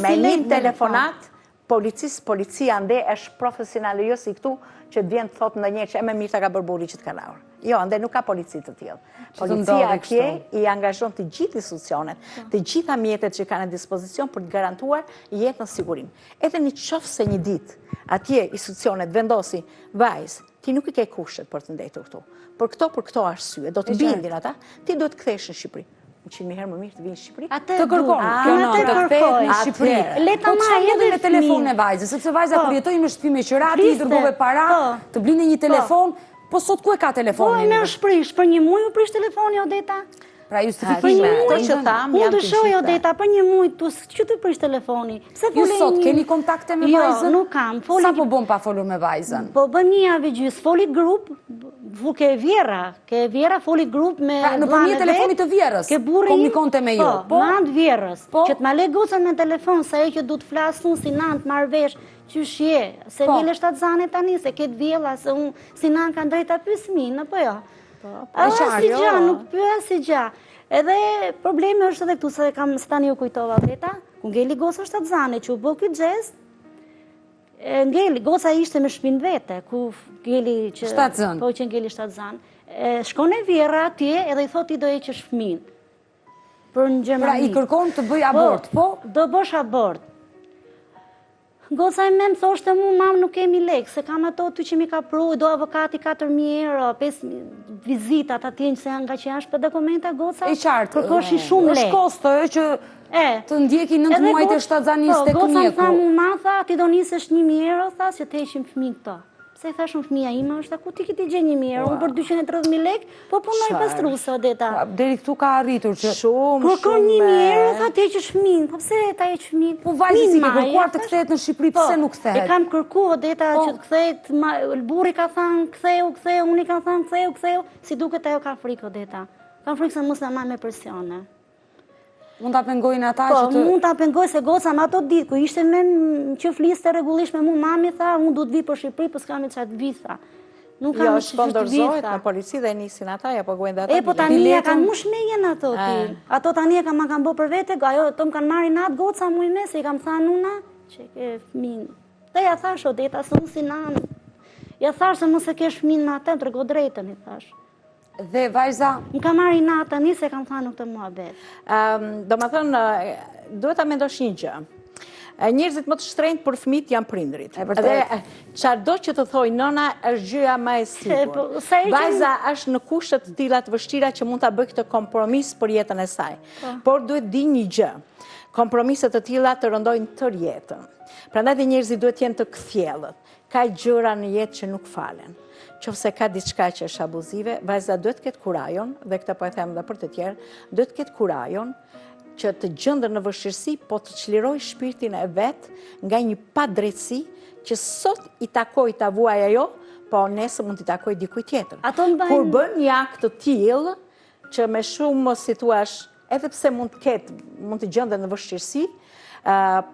Me një telefonat, policia ande është profesionale, jo si këtu, që të vjen të thotë ndonjëherë që më mirë ta ka bërë burri që të ka laur. Jo, ande nuk ka polici të tillë. Policia atje i angazhon të gjithë institucionet, të gjitha mjetet që kanë në dispozicion për të garantuar jetën sigurim. Edhe në qoftë se një ditë atje institucionet vendosi, vajzë, ti nuk i ke kushtet për të ndetur këtu. Për këto arsye, do të bindin ata, ti duhet të kthesh në Shqipëri. 100.000 herë më mirë të vinë në Shqipëri. Të kërkon, të kthehet në Shqipëri. Po çfarë ndodhi me telefonin e vajzës? Sepse vajza kur jetoi në shtëpi me qirati, i dërgove para, të blinte një telefon, po sot ku e ka telefonin? Po më shprish, për një muaj u prish telefoni Odeta. Pra justifikime. Unë të shoj Odeta, për një muaj që të prish telefoni. Ju sot keni kontakte me vajzën? Jo, nuk kam. Sa po bën pa folur me vajzën? Po bën një javë gjys, foli grup, ke Vjera foli grup me në përmjet telefonit të Vjerës, komunikonte me ju. Po, në Vjerës, që të ma le gocën me telefon, sa e që du të flasun si nanë të marvesh, qysh je, se vile shtatzane tani, se ketë vjela, se unë si nanë kanë drejta pysmin, apo jo? Si gja, nuk pyja si gja. Edhe problemi është edhe këtu, se kam stani u kujtova veta, ku ngeli goca shtatzane, që u bë këtë gjest, goca ishte me shpinë vete, ku ngeli që... Shtatzan. Po që ngeli shtatzan. Shkone Vjera atje edhe i thot i do e që shpëmin. Për në Gjermani. Pra i kërkon të bëj abort, po? Do bësh abort. Goca e me më thoshte mu, mamë nuk kemi lek, se kam ato ty që mi ka pru, do avokati 4.000 euro, 5 vizitat atje se nga që janë shpe dokumenta, goca kërkoshi shumë lek. Është kosto e që të ndjeki 9 muajt e shtatzanis të këmjeku. Goca më tha mu, ma, tha, ti do nisësh 1.000 euro, tha, që të heqim fëmi këto. Se i thashun fëmija ima, është ku ti kiti gje 1.000 euro, unë për 230.000 lek, po punoj pastruse, Odeta. Deri këtu ka arritur që... Kërkon 1.000 euro, tha të heqësh fëmin, po pse ta heq fëmin? Po vajzë si ke kërkuar të kthehet në Shqipëri, pse nuk kthehet? E kam kërku, Odeta, që të kthehet, burri ka thanë, ktheu, unë i ka thanë, ktheu, si duket ajo ka frikë, Odeta. Kam frikë se mos në marrë me presione. Mund ta pengojnë ata që të... Po, mund ta pengoj se goca më ato ditë, ku ishte me që fliste rregullisht me mu, mami tha, unë du të vi për Shqipëri, për s'kam e qatë vi, tha. Nuk kam që të vi, tha. Në polici dhe nisin ata, ja po gojnë dhe ata. Po tani e kanë mush me jenë ato ti. Ato tani e ma kanë bo për vete, ajo të më kanë marri natë goca mu i me, se i kam tha nuna, që ke fëmin. Dhe ja thash, Odeta, se unë si nanë. Ja thash se mos e kesh fëmin me atë, të rego drejtën, i thash. Dhe vajza... Më ka marri natë, një se kam thënë nuk të mua bet. Do më thënë, duhet ta mendosh një gjë. Njerëzit më të shtrenjtë për fëmijët janë prindrit. Dhe çdo që të thoj nëna është gjëja më e sigurt. Vajza është në kushte të tilla të vështira që mund ta bëjë këtë kompromis për jetën e saj. Por duhet di një gjë. Kompromiset të tilla të rëndojnë tërë jetën. Prandaj dhe njerëzit duhet jenë të kthjellët. Ka gjëra në jetë që nuk falen. Qofse ka diçka që është abuzive, vajza duhet të ketë kurajon, dhe këtë po e them edhe për të tjerë, duhet të ketë kurajon që të gjendën në vështirësi, po të çliroj shpirtin e vet nga një padrejtësi që sot i takoj ta vuaj ajo, po nesër mund t'i takoj dikuj tjetër. Kur bën një akt të tillë që me shumë si thuaç, edhe pse mund të gjenden në vështirësi,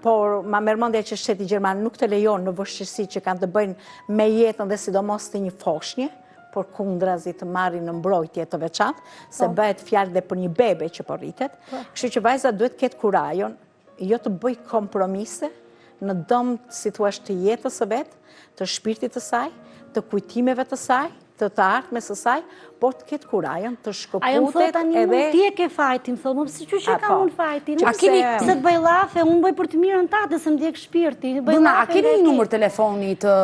por ma merr mendja që shteti gjerman nuk të lejon në vështirësi që kanë të bëjnë me jetën dhe sidomos të një foshnje, por kundrazi të marrin në mbrojtje të veçantë, se bëhet fjalë dhe për një bebe që po rritet. Kështu që vajza duhet të ketë kurajon, jo të bëj kompromise në dëm si thua të jetës së vet, të shpirtit të saj, të kujtimeve të saj, të ardhmes së saj, por të ketë kurajon, të shkëputet edhe... Ajo më thot tani mund ti e ke fajtin, thot, më pëse që ka unë fajtin? Se të bëj lafe, unë bëj për të mirën tate, se më djek shpirti. Bruna, a keni një numër telefoni të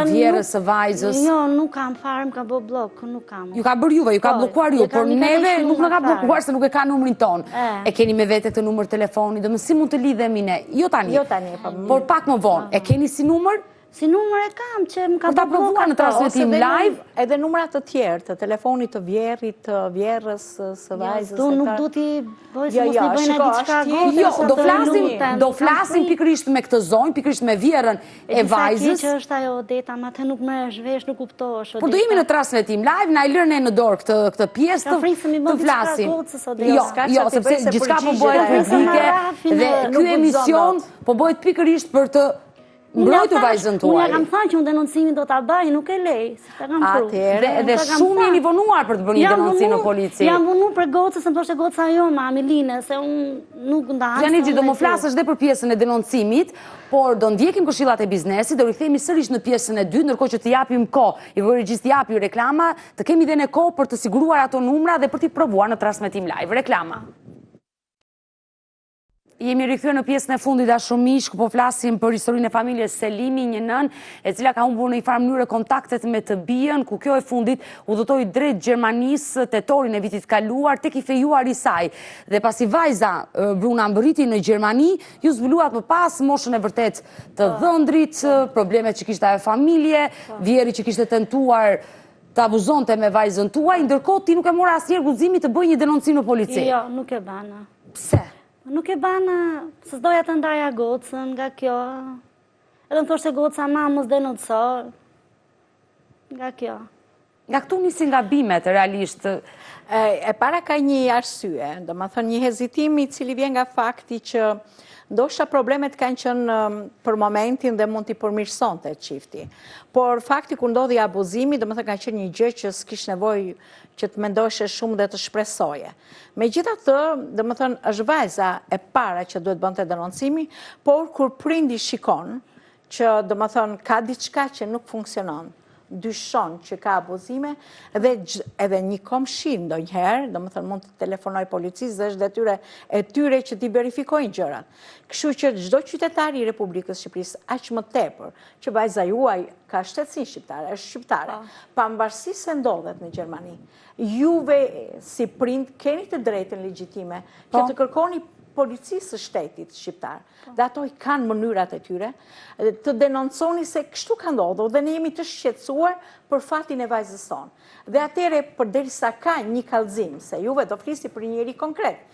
vjerës së vajzës? Jo, nuk kam farë, më ka bë blok, nuk kam. Ju ka bërë juve, ju ka blokuar ju, por neve nuk në ka blokuar se nuk e ka numrin ton. E keni me vete të numër telefoni, dhe më si mund të lidhemi ne? Jo tani, por pak më vonë. E keni si numër? Si numër e kam që më ka ta provuar në transmetim live, edhe numrat të tjerë, të telefonit të vjerit, të vjerës, së vajzës. Tu nuk du t'i bëjë se mos t'i bëjnë diçka gote. Jo, do flasim pikërisht me këtë zonjë, pikërisht me vjerën e vajzës. E disa që është ajo deta, ma të nuk më zhvesh, nuk kuptosh. Por do jemi në transmetim live, na i lërë ne në dorë këtë pjesë të flasim. Jo, sepse gjithçka po bëhet publike dhe ky emision po bëhet pikërisht për të mbrojtur vajzën tuaj. Unë kam thënë që unë denoncimin do ta bëj, nuk e lej, se ta kam pru. Dhe shumë jeni vonuar për të bërë një denoncim në polici. Jam vonu për gocës, më thoshte goca jo, mami Line, se unë nuk ndahem. Janixhi, do më flasësh dhe për pjesën e denoncimit, por do ndjekim këshillat e biznesit, do rikthehemi sërish në pjesën e dytë, ndërkohë që të japim kohë, i vërgjist japi reklama, të kemi dhe ne kohë për të siguruar ato numra dhe për t'i provuar në transmetim live. Reklama. Jemi rikthyer në pjesën e fundit dashumish, ku po flasim për historinë e familjes Selimi, një nën e cila ka humbur në një farë mënyrë kontaktet me të bijën, ku kjo e fundit udhëtoi drejt Gjermanisë tetorin e vitit kaluar tek i fejuar i saj. Dhe pasi vajza Bruna mbërriti në Gjermani, ju zbuluat më pas moshën e vërtet të dhëndrit, problemet që kishte ajo familje, vjeri që kishte tentuar të abuzonte me vajzën tuaj, ndërkohë ti nuk e mora asnjëherë guximin të bëj një denoncim në polici. Jo, nuk e bana. Pse? Nuk e bana, se s'doja të ndaja gocën nga kjo. Edhe më thoshte goca, ma mos denonco. Nga kjo. Nga këtu nisin gabimet, realisht. E para ka një arsye, do më thënë një hezitim i cili vjen nga fakti që ndoshta problemet kanë qenë për momentin dhe mund t'i përmirësonte çifti. Por fakti kur ndodhi abuzimi, do më thënë ka qenë një gjë që s'kish nevojë që të mendoshe shumë dhe të shpresoje. Megjithatë, do më thënë, është vajza e para që duhet bënte denoncimi, por kur prindi shikon që do më thënë ka diçka që nuk funksionon, dyshon që ka abuzime, dhe edhe një komshi ndonjëherë, do më thënë mund të telefonoj policisë dhe është detyre e tyre që t'i verifikojnë gjërat. Kështu që çdo qytetari i Republikës Shqipërisë, aq më tepër që vajza juaj ka shtetësi shqiptare, është shqiptare, pavarësisht se ndodhet në Gjermani, juve si prind keni të drejtën legjitime që të kërkoni policisë së shtetit shqiptar, dhe ato i kanë mënyrat e tyre, të denonconi se kështu ka ndodhur dhe ne jemi të shqetësuar për fatin e vajzës tonë. Dhe atëre, përderisa ka një kallëzim, se juve do flisi për një njeri konkret,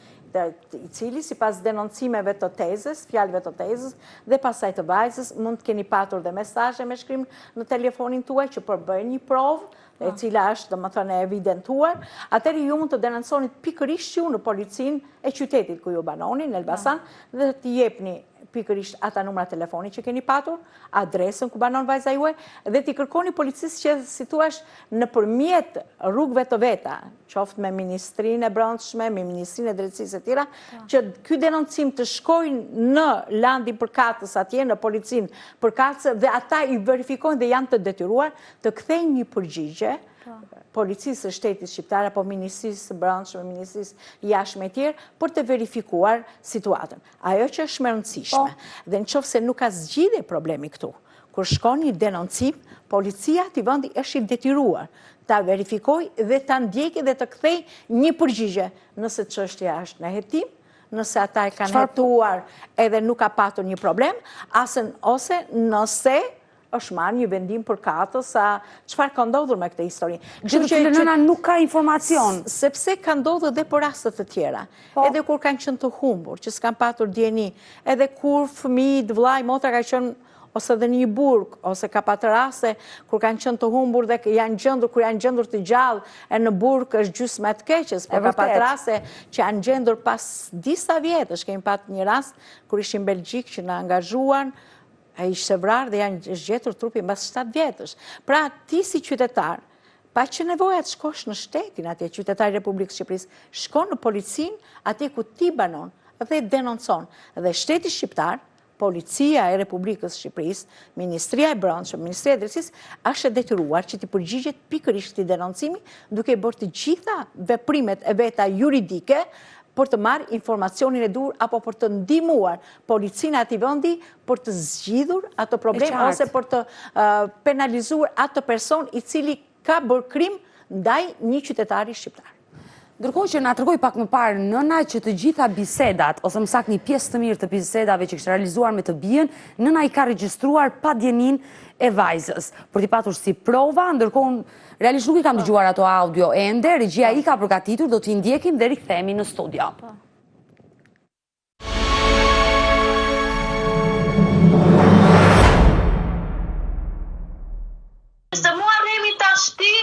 i cili sipas denoncimeve të tezës, fjalëve të tezës dhe pasaj të vajzës, mund të keni patur dhe mesazhe me shkrim në telefonin tuaj që përbëjnë një provë, e cila është, domethënë, e evidentuar, atëherë ju mund të denonconi pikërisht ju në policinë e qytetit ku ju banoni, në Elbasan, dhe të jepni pikërisht ata numra telefoni që keni patur, adresën ku banon vajza juaj, dhe t'i kërkoni policisë që, si thua, nëpërmjet rrugëve të veta, qoftë me Ministrinë e Brendshme, me Ministrinë e Drejtësisë e tjera, që ky denoncim të shkojnë në landin përkatës atje, në policinë përkatëse, dhe ata i verifikojnë dhe janë të detyruar të kthejnë një përgjigje policisë së shtetit shqiptar apo Ministrisë së Brendshme, Ministrisë jashtme e tjerë, për të verifikuar situatën. Ajo që është më e rëndësishme, dhe nëse nuk ka zgjidhje problemi këtu, kur shkon një denoncim, policia aty vendi është i detyruar ta verifikojë dhe ta ndjekë dhe të kthejë një përgjigje, nëse çështja është në hetim, nëse ata e kanë hetuar edhe nuk ka patur një problem, ose nëse është marrë një vendim për katës sa çfarë ka ndodhur me këtë histori. Gjithë që nëna nuk ka informacion. Sepse ka ndodhur edhe për raste të tjera. Edhe kur kanë qenë të humbur, që s'kan patur dieni, edhe kur fëmijët, vllai, motra ka qenë ose dhe një burg, ose ka patë raste kur kanë qenë të humbur dhe kur janë gjendur të gjallë, e në burg është gjysma e të keqes, por ka patë raste që janë gjendur pas disa vjetësh. Kemi patë një rast kur ishim në Belgjik që na angazhuan, e ishte vrarë dhe janë gjetur trupi mbas 7 vjetësh. Pra, ti si qytetar, pa që nevoja të shkosh në shtetin, atje qytetari Republikës Shqipërisë, shkon në policin, atje ku ti banon dhe denoncon. Dhe shteti shqiptar, Policia e Republikës Shqipërisë, Ministria e Brendshme, Ministria e Drejtësisë, është detyruar që të përgjigjet pikërisht këtij denoncimi, duke bërë të gjitha veprimet e veta juridike për të marrë informacionin e dur apo për të ndihmuar policinë atij vendi për të zgjidhur ato problem ose për të penalizuar atë person i cili ka bërë krim ndaj një qytetari shqiptar. Ndërkohë që na tregoi pak më parë nëna që të gjitha bisedat, ose më saktë një pjesë të mirë të bisedave që kishte realizuar me të bijën, nëna i ka regjistruar pa djenin e vajzës, për t'i patur si prova, ndërkohë realisht nuk i kam dëgjuar ato audio ende, regjia i ka përgatitur, do t'i ndjekim dhe rikthehemi në studio. Se mua rrimi tashti,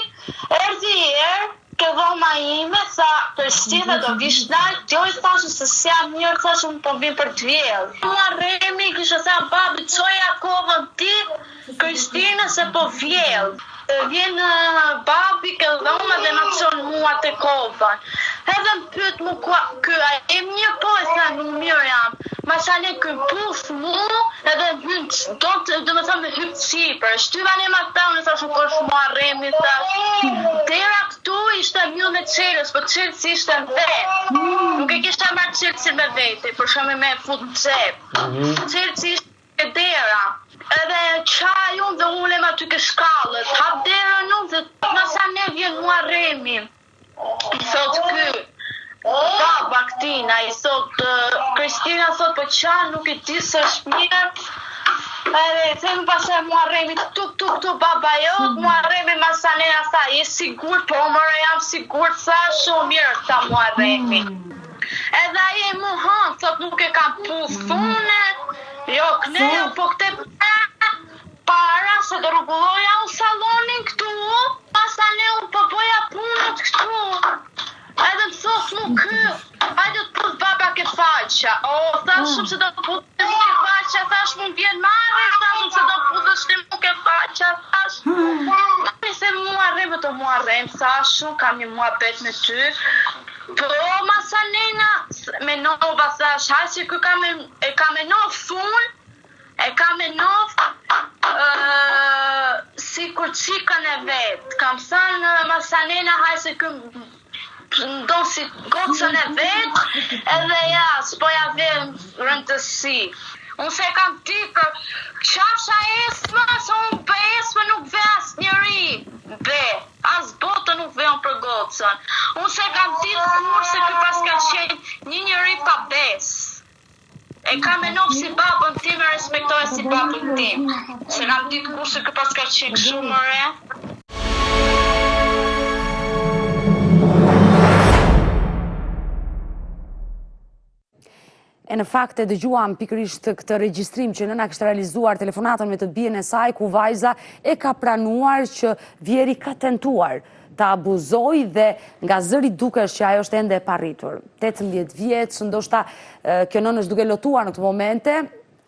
erdhi herë, ke dhoma ime, sa Kristina do vish nalt, jo i thashë se si jam mirë, thashë më po vim për të vjellë. Mua rrimi, kishë sa babi, qoja kovën ti, Kristina se po vjellë. Vjen babi ke dhoma dhe më qonë mua të kovën. Edhe më pyet mu kë a e mirë, po e thënë më mirë jam. Ma shale kë puf mu, edhe hynë, do me thëmë hypë qipër. Shtyva një ma taunë, thashë kosh mua rrimi, dera këtu ishte mjull me qelës, për qelës ishte në vetë. Nuk e kishte marrë qelës me vete, për shumë me fut në qepë. Qelës ishte dera. Edhe qaj unë dhe ulem aty ke shkallët. Hap dera nuk dhe nësa ne vjen mua rrimi. I thot ky, baba këtina, i thot, Kristina thot, po qa nuk i ti së është mirë. Edhe thëmë pasë mua rremi, tu baba jot, mua rremi masanena tha, je sigur, po mëra jam sigur, tha shumë mirë, tha mua rremi. Edhe aje mu hanë, thot nuk e kam pufune, jo këne, po këte para se do rrugulloja unë salonin këtu, pasane unë po boja punët këtu. Edhe më thos mu kë, hajde të put baba ke faqa. O, thashëm se do put ke faqa, thash mu vjen marrë, thashëm se do putës të mu ke faqa, thash. Mami se mua rreme të mua rrem, thashëm, kam një mua bet me ty. Po, masanena, me nova thash, hajë që kë ka me nov fun, e ka me nov, si kur qikën e vetë. Kam thënë masanena, hajë se kë ndonë si gocën e vetë, edhe ja, s'poja vërë rëndësi. Unë se kam tikër, qafsha esma, se unë për esma nuk ve as njëri, as botë nuk ve unë për gocën. Unë se kam tikër kur se kë pas ka qenë një njëri pa besë. E kam e nofë si babën tim e respektohet si babën tim. Se kam ditë kur se kë pas ka qenë shumë më re. E në fakt e dëgjuam pikërisht këtë regjistrim që nëna kishte realizuar telefonatën me të bijën e saj, ku vajza e ka pranuar që vjeri ka tentuar të abuzoj dhe nga zëri dukesh që ajo është ende e parritur. 18 vjeç, ndoshta kjo nënë është duke lotuar në këtë momente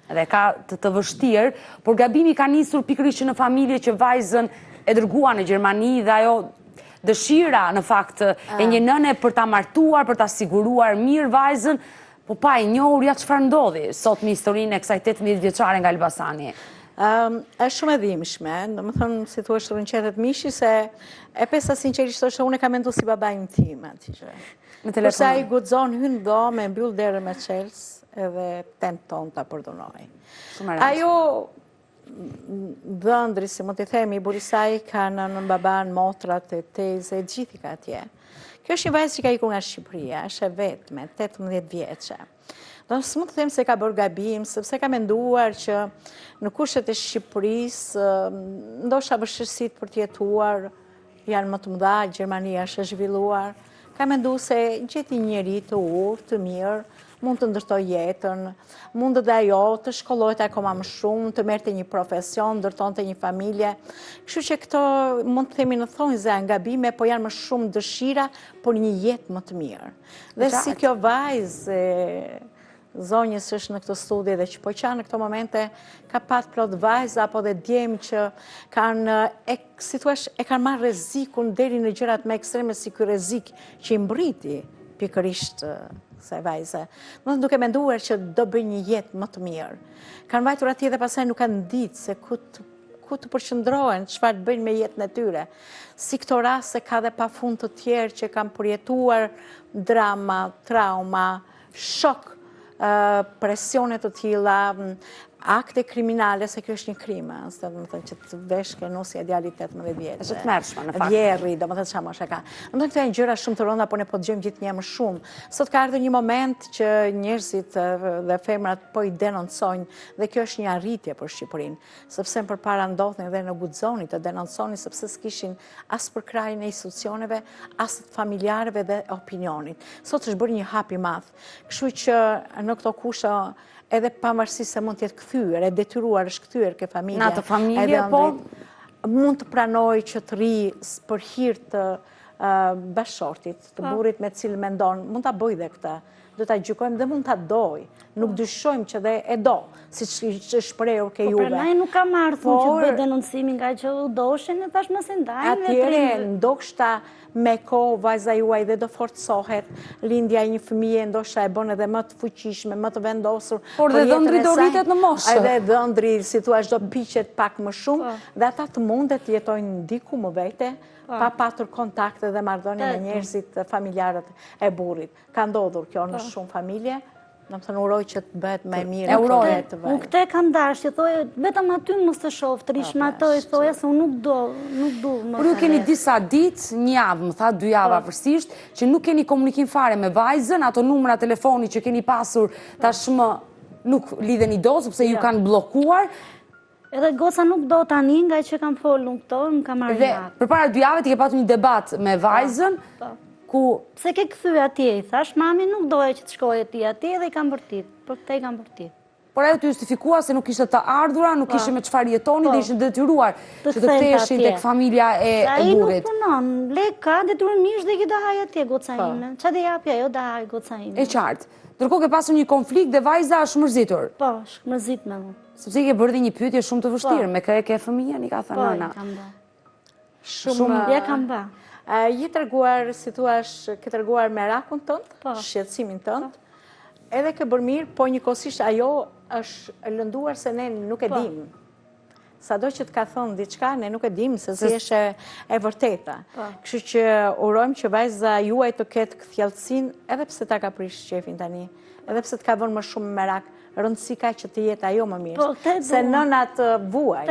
dhe ka të vështirë, por gabimi ka nisur pikërisht që në familje që vajzën e dërguan në Gjermani dhe ajo dëshira në fakt e një nëne për ta martuar, për ta siguruar mirë vajzën, po pa i njohur ja çfarë ndodhi sot me historinë e kësaj 18 vjeçare nga Elbasani. Është shumë e dhimbshme, domethënë si thua rënqetet mishi se e pesa sinqerisht është unë ka menduar si babain tim aty. Në telefon. Kurse ai guxon hyn do me mbyll derën me çels edhe tenton ta përdoroj. Ajo dhëndri, si mund të themi, burisaj ka në baban, motrat e teze, gjithi ka atje. Kjo është një vajzë që ka ikur nga Shqipëria, është e vetme, 18 vjeçe. Do së më të them se ka bërë gabim, sepse ka menduar që në kushtet e Shqipërisë, ndoshta vështirësitë për të jetuar janë më të mëdha, Gjermania është e zhvilluar. Ka menduar se gjeti një njeri të urtë, të mirë, mund të ndërtoj jetën, mund dhe ajo të shkollohet akoma më shumë, të merrte një profesion, ndërtonte një familje. Kështu që këto mund të themi në thonjza gabime, po janë më shumë dëshira për një jetë më të mirë. Dhe si kjo vajzë zonjës është në këtë studie dhe që po qanë në këto momente ka pat plot vajza apo dhe djemë që kanë marrë rrezikun deri në gjërat më ekstreme si ky rrezik që i mbriti pikërisht se vajze. Duke menduar që do bëj një jetë më të mirë. Kanë vajtur atje dhe pastaj nuk kanë ditë se ku të përqendrohen, çfarë të bëjnë me jetën e tyre. Si këto raste ka dhe pafund të tjerë që kanë përjetuar drama, trauma, shok, presione të tilla, akte kriminale, se kjo është një krim, që të veshke nusja djali 18 vjeç. Është të mërshme, në fakt. Vjerri, do më të çama shaka. Në këto janë gjëra shumë të rënda, por ne po dëgjojmë gjithnjë më shumë. Sot ka ardhur një moment që njerëzit dhe femrat po i denoncojnë, dhe kjo është një arritje për Shqipërinë, sepse përpara ndodhnin edhe në Guxoni të denonconin sepse s'kishin as për krajin e institucioneve, as të familjarëve dhe opinionit. Sot është bërë një hap i madh. Kështu që në këto kushte edhe pavarësisht se mund të jetë kthyer, e detyruar është kthyer ke familja. Në atë familje, po? Mund të pranoj që të ri për hir të bashortit, të burrit me cilë mendon, mund ta bëj dhe këtë. Do ta gjykojmë dhe mund ta doj. Nuk dyshojmë që dhe e do, siç është shprehur ke juve. Po pranaj nuk ka marrë thunë që bëj denoncimin nga që u doshin e tash mos e ndajnë. Atëre ndoshta me kohë vajza juaj dhe do forcohet, lindja e një fëmije ndoshta e bën edhe më të fuqishme, më të vendosur. Por dhe dhëndri do rritet në moshë. Edhe dhëndri, si thua, çdo piqet pak më shumë, dhe ata të mundet të jetojnë diku më vete, pa patur kontakte dhe marrëdhënie me njerëzit familjarët e burrit. Ka ndodhur kjo në shumë familje. Në më thënë uroj që të bëhet me mirë e uroj. Unë këte kam dashë, thoi, vetëm aty mos të shofë, të rishë në ato, thoja se unë nuk do. Por ju keni disa ditë, një javë, më tha, 2 java vërsisht, që nuk keni komunikim fare me vajzën, ato numra telefoni që keni pasur tashmë nuk lidhen i do, sepse ju kanë blokuar. Edhe goca nuk do tani nga që kam folë në këto, më kam marrë dhe përpara 2 javë ti ke patur një debat me vajzën, ku... Se ke këthy atje, i thash, mami nuk doje që të shkoj ti atje dhe i kam bërtit, për këte i kam bërtit. Por ajo të justifikua se nuk ishte të ardhura, nuk ishte me çfarë jetoni dhe ishte detyruar që të ktheheshin tek familja e burrit. Ai nuk punon, le ka detyrimisht dhe i do haj atje goca ime. Ç'a do japi ajo do haj goca ime. E qartë. Ndërkohë ke pasur një konflikt dhe vajza është mërzitur. Po, është mërzit me mua. Sepse i ke bërë një pyetje shumë të vështirë, me kë e ke fëmijën, i ka thënë nëna. Po, kam bë. Shumë ja kam bë. Je treguar, si thua, ke treguar merakun tënd, shqetësimin tënd. Edhe ke bërë mirë, po njëkohësisht ajo është lënduar se ne nuk e dim. Sado që të ka thonë diçka, ne nuk e dim se si është e vërteta. Kështu që urojmë që vajza juaj të ketë kthjellësinë, edhe pse ta ka prish qefin tani, edhe pse të ka vënë më shumë merak, rëndësi ka që të jetë ajo më mirë. Se nënat vuaj.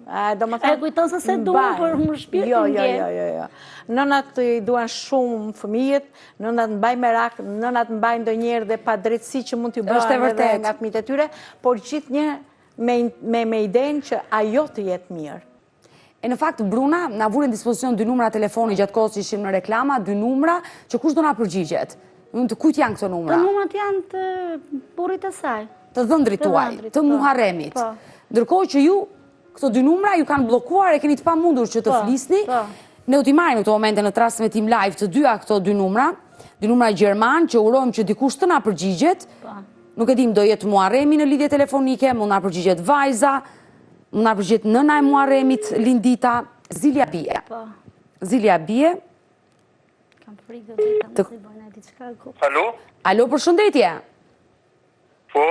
E kujton se se duan për më shpirtin Jo. Nënat i duan shumë fëmijët, nënat mbajnë merak, nënat mbajnë ndonjëherë dhe pa drejtësi që mund t'ju bëhen edhe nga fëmijët e tyre, por gjithnjë me idenë që ajo të jetë mirë. E në fakt, Bruna, na vure në dispozicion 2 numra telefoni gjatë kohës që ishim në reklama, 2 numra që kush do na përgjigjet? Të kujt janë këto numra? Të numrat janë të burrit e saj. Të dhëndrit tuaj, të Muharremit. Ndërkohë që ju këto 2 numra ju kanë blokuar e keni të pamundur që të flisni. Ne u t'i marrim në këto momente në transmetim live të dyja këto 2 numra. 2 numra gjerman që urojmë që dikush të na përgjigjet. Nuk e dim do jetë Muharremi në lidhje telefonike, mund na përgjigjet vajza, mund na përgjigjet nëna e Muharremit, Lindita, Zilja Bie. Zilja Bie. Kam frikë dhe si bëjnë e diçka. Alo? Alo, përshëndetje. Po,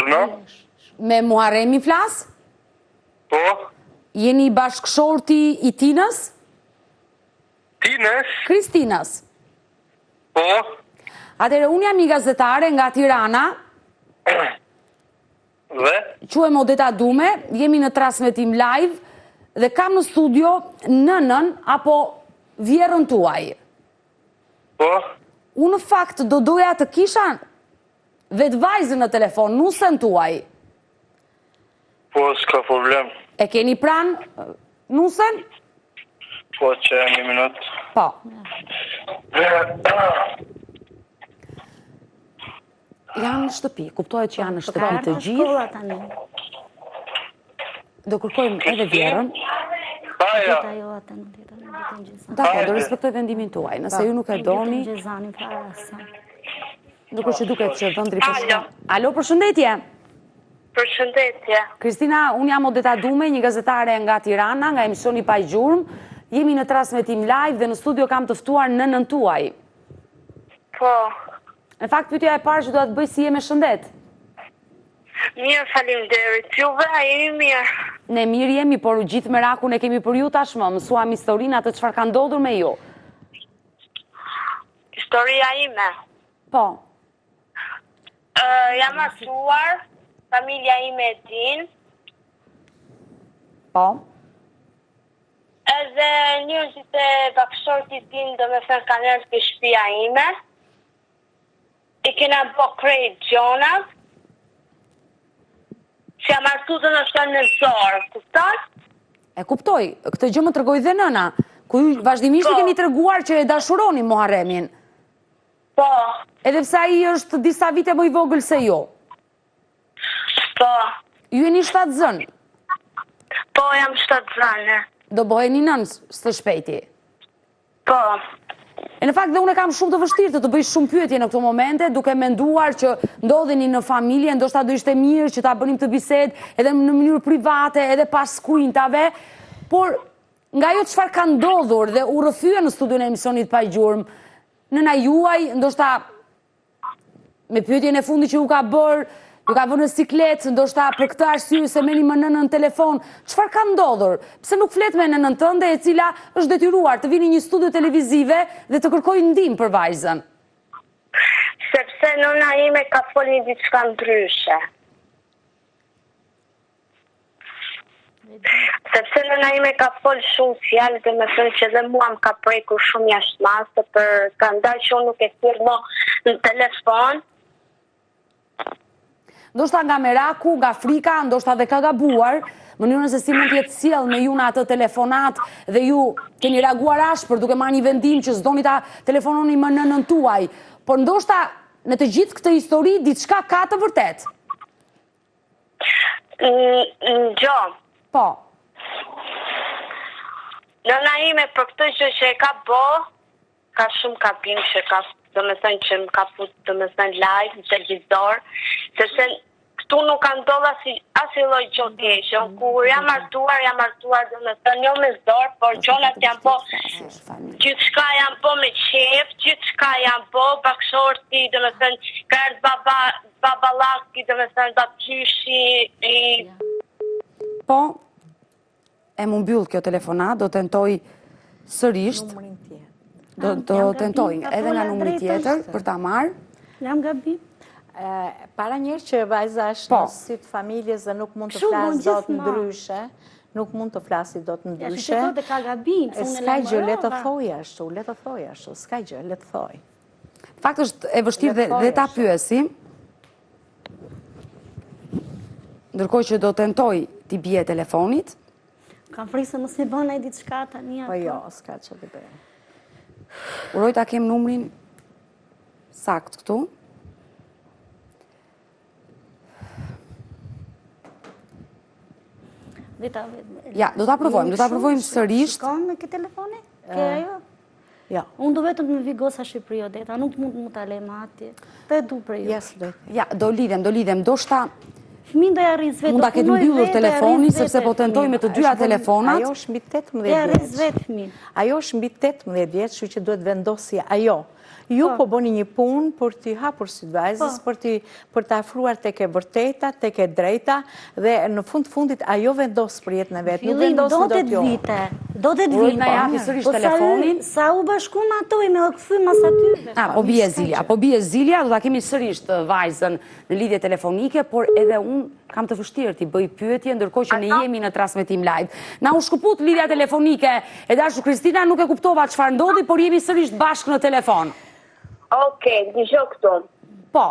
në? Me Muharremi flas? Po. Jeni bashkëshorti i Tinës? Tinës? Kristinës. Po. Atëre, unë jam një gazetare nga Tirana. Dhe? Quhem Odeta Dume, jemi në transmetim live dhe kam në studio nënën apo vjerën tuaj. Po. Unë në fakt do doja të kisha vetë vajzën në telefon, nusën tuaj. Po, s'ka problem. E keni pranë nusën? Po, që një minut. Po. Janë në shtëpi, kuptohet që janë në shtëpi të gjithë. Do kërkojmë edhe vjerën. Paja. Dako, do respektoj vendimin tuaj. Nëse ju nuk e doni, duke që duket që vëndri përshëndetje. Alo, përshëndetje. Përshëndetje. Kristina, unë jam Odeta Dume, një gazetare nga Tirana, nga emisioni Pa i Gjurmë. Jemi në transmetim live dhe në studio kam të ftuar nënën tuaj. Po. Në fakt, pyetja e parë që do të bëj si je me shëndet. Mirë, faleminderit. Juve, a jemi mirë? Ne mirë jemi, por gjithë merakun e kemi për ju tashmë. Mësuam historinë atë çfarë ka ndodhur me ju. Historia ime. Po. Jam martuar, familja ime e din. Po. Edhe njerëzit e bashkëshortit tim do me thënë kanë ardhur ke shtëpia ime. I kena bë krejt gjonat. Që jam martu të në shkën në zorë, kupton? E kuptoj, këtë gjë më tregoi dhe nëna, ku ju vazhdimisht i keni treguar që e dashuroni Muharremin. Po. Edhe pse ai është disa vite më i vogël se ju. Po. Ju jeni shtatzën. Po, jam shtatzëne. Do bëheni nënës së shpejti. Po. E në fakt dhe unë kam shumë të vështirë të bëj shumë pyetje në këto momente, duke menduar që ndodheni në familje, ndoshta do ishte mirë që ta bënim të bisedë edhe në mënyrë private, edhe pas skuintave, por nga ajo çfarë ka ndodhur dhe u rrëfye në studion e emisionit Pa i Gjurmë, nëna juaj, ndoshta me pyetjen e fundit që ju ka bërë, ju ka vënë në siklet, ndoshta për këtë arsye se meni më nënën në telefon. Çfarë ka ndodhur? Pse nuk flet me nënën tënde e cila është detyruar të vini një studio televizive dhe të kërkojë ndihmë për vajzën? Sepse nëna ime ka folë një diçka ndryshe. Sepse nëna ime ka folë shumë fjalë dhe me thënë që dhe mua më ka prekur shumë jashtë masë për ka ndaj që unë nuk e thirr më në telefon. Ndoshta nga meraku, nga frika, ndoshta dhe ka gabuar, mënyrën se si mund t'jetë sjell me ju në atë telefonat dhe ju keni reaguar ashpër duke marrë një vendim që s'doni ta telefononi më nënën tuaj. Por ndoshta në të gjithë këtë histori diçka ka të vërtet. Gjo. Po. Nëna ime për këtë gjë që e ka bë, ka shumë gabim që ka, domethënë që më ka fut domethënë live në televizor, sepse këtu nuk ka ndodhur asnjë lloj gjë keqe. Kur jam martuar domethënë jo me zor, por gjonat janë po gjithçka janë po me qef, gjithçka janë po bashkëshorti, domethënë ka ardhur baballaki, domethënë babgjyshi Po. E më mbyll kjo telefonat, do tentoj sërisht. Do tentoj edhe nga numri tjetër për ta marrë. Jam gabim. Para njerë që vajza është në sytë familjes dhe nuk mund të flasë do të ndryshe, nuk mund të flasi do të ndryshe. S'ka gjë, le të thoj ashtu, s'ka gjë, le të thoj. Fakt është e vështirë dhe ta pyesim, ndërkohë që do tentoj t'i bie telefonit. Kam frikë se mos i bën ai diçka tani atë. Po jo, s'ka që të bëj. Uroj ta kem numrin sakt këtu. Ja, do ta provojmë sërish. Shkon në këtë telefoni? Ke ajo? Ja. Unë do vetëm në Vigosa Shqipëri, Odeta, nuk mund të alem atje. Të du për ju. Ja, do lidhem, do shta... Fëmin do ja rriz vetë, mund ta ketë mbyllur telefoni, sepse po tentoj me të dyja telefonat. Ajo është mbi 18 vjeç. Ja rriz vetë fëmin. Ajo është mbi 18 vjeç, kështu që duhet vendosja ajo. Ju po bëni një punë për t'i hapur sytë vajzës, për t'a afruar tek e vërteta, tek e drejta, dhe në fundit ajo vendos për jetën e vetë. Nuk vendosin do t'jo. Do të vite. Na japi sërish telefonin. Sa u bashku me ato i me këthy mas aty. Po bie Zilja, do ta kemi sërish të vajzën në lidhje telefonike, por edhe unë kam të vështirë t'i bëj pyetje, ndërkohë që ne jemi në transmetim live. Na u shkëput lidhja telefonike, e dashur Kristina, nuk e kuptova çfarë ndodhi, por jemi sërish bashkë në telefon. Okej, dëgjoj këtu. Po.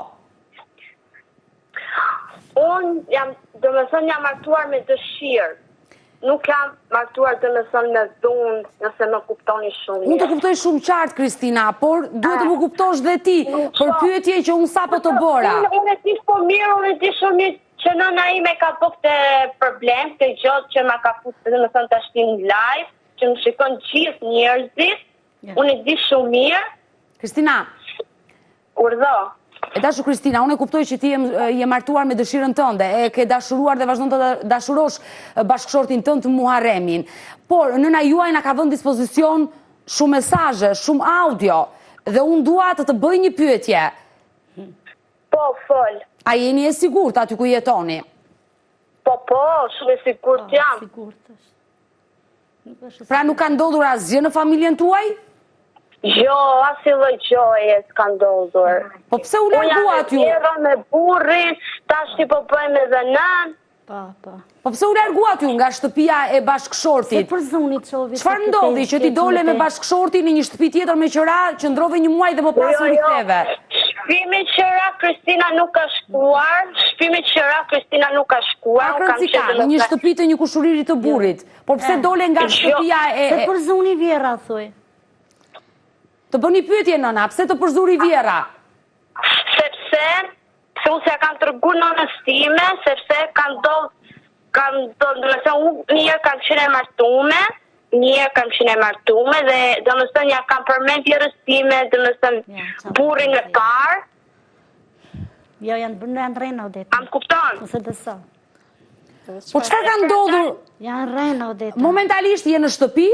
Unë jam, domethënë jam martuar me dëshirë. Nuk jam martuar domethënë me dhunë, nëse më kuptoni shumë. Unë të kuptoj shumë qartë, Kristina, por duhet të më kuptosh dhe ti, për pyetje që unë sapo të bëra. Unë e di shumë mirë, unë e di shumë mirë që nëna ime ka bëhë këtë problem, këtë gjotë që ma ka futur, domethënë tash në live, që më shikon gjithë njerëzit. Unë e di shumë mirë. Kristina. Urdhë. E dashu Kristina, unë e kuptoj që ti je martuar me dëshirën tënde, e ke dashuruar dhe vazhdon të dashurosh bashkëshortin tënd të Muharremin. Por nëna juaj na ka vënë dispozicion shumë mesazhe, shumë audio, dhe unë dua të të bëj një pyetje. Po, fol. A jeni e sigurt aty ku jetoni? Po, shumë e sigurt jam. Pra nuk ka ndodhur asgjë në familjen tuaj? Jo, asnjë lloj gjoje s'ka ndodhur. Po pse u larguat ju? Unë jam me burrin, tash ti po bëjmë edhe nën. Po pse u larguat ju nga shtëpia e bashkëshortit? Se për zonit qovi. Çfarë ndodhi që ti dole me bashkëshortin në një shtëpi tjetër me qira, qëndrove një muaj dhe më pas u riktheve? Shpimi qira Kristina nuk ka shkuar. Ka rëndësika, në një shtëpi të një kushuriri të burrit. Por pse dole nga shtëpia e... Se për zoni Vjera, thuj. Të bëni pyetje nëna, pse të përzuri Vjera? Sepse unë se kam tërgu nënës time, sepse kam njërë kam qenë e martume, dhe domethënë ja kam përmend vjerës time, domethënë burrin e parë. Jo, janë rejnë odetë. Am kupton? Ose dëso. Po çfarë ka ndodhur? Janë rejnë odetë. Momentalisht je në shtëpi?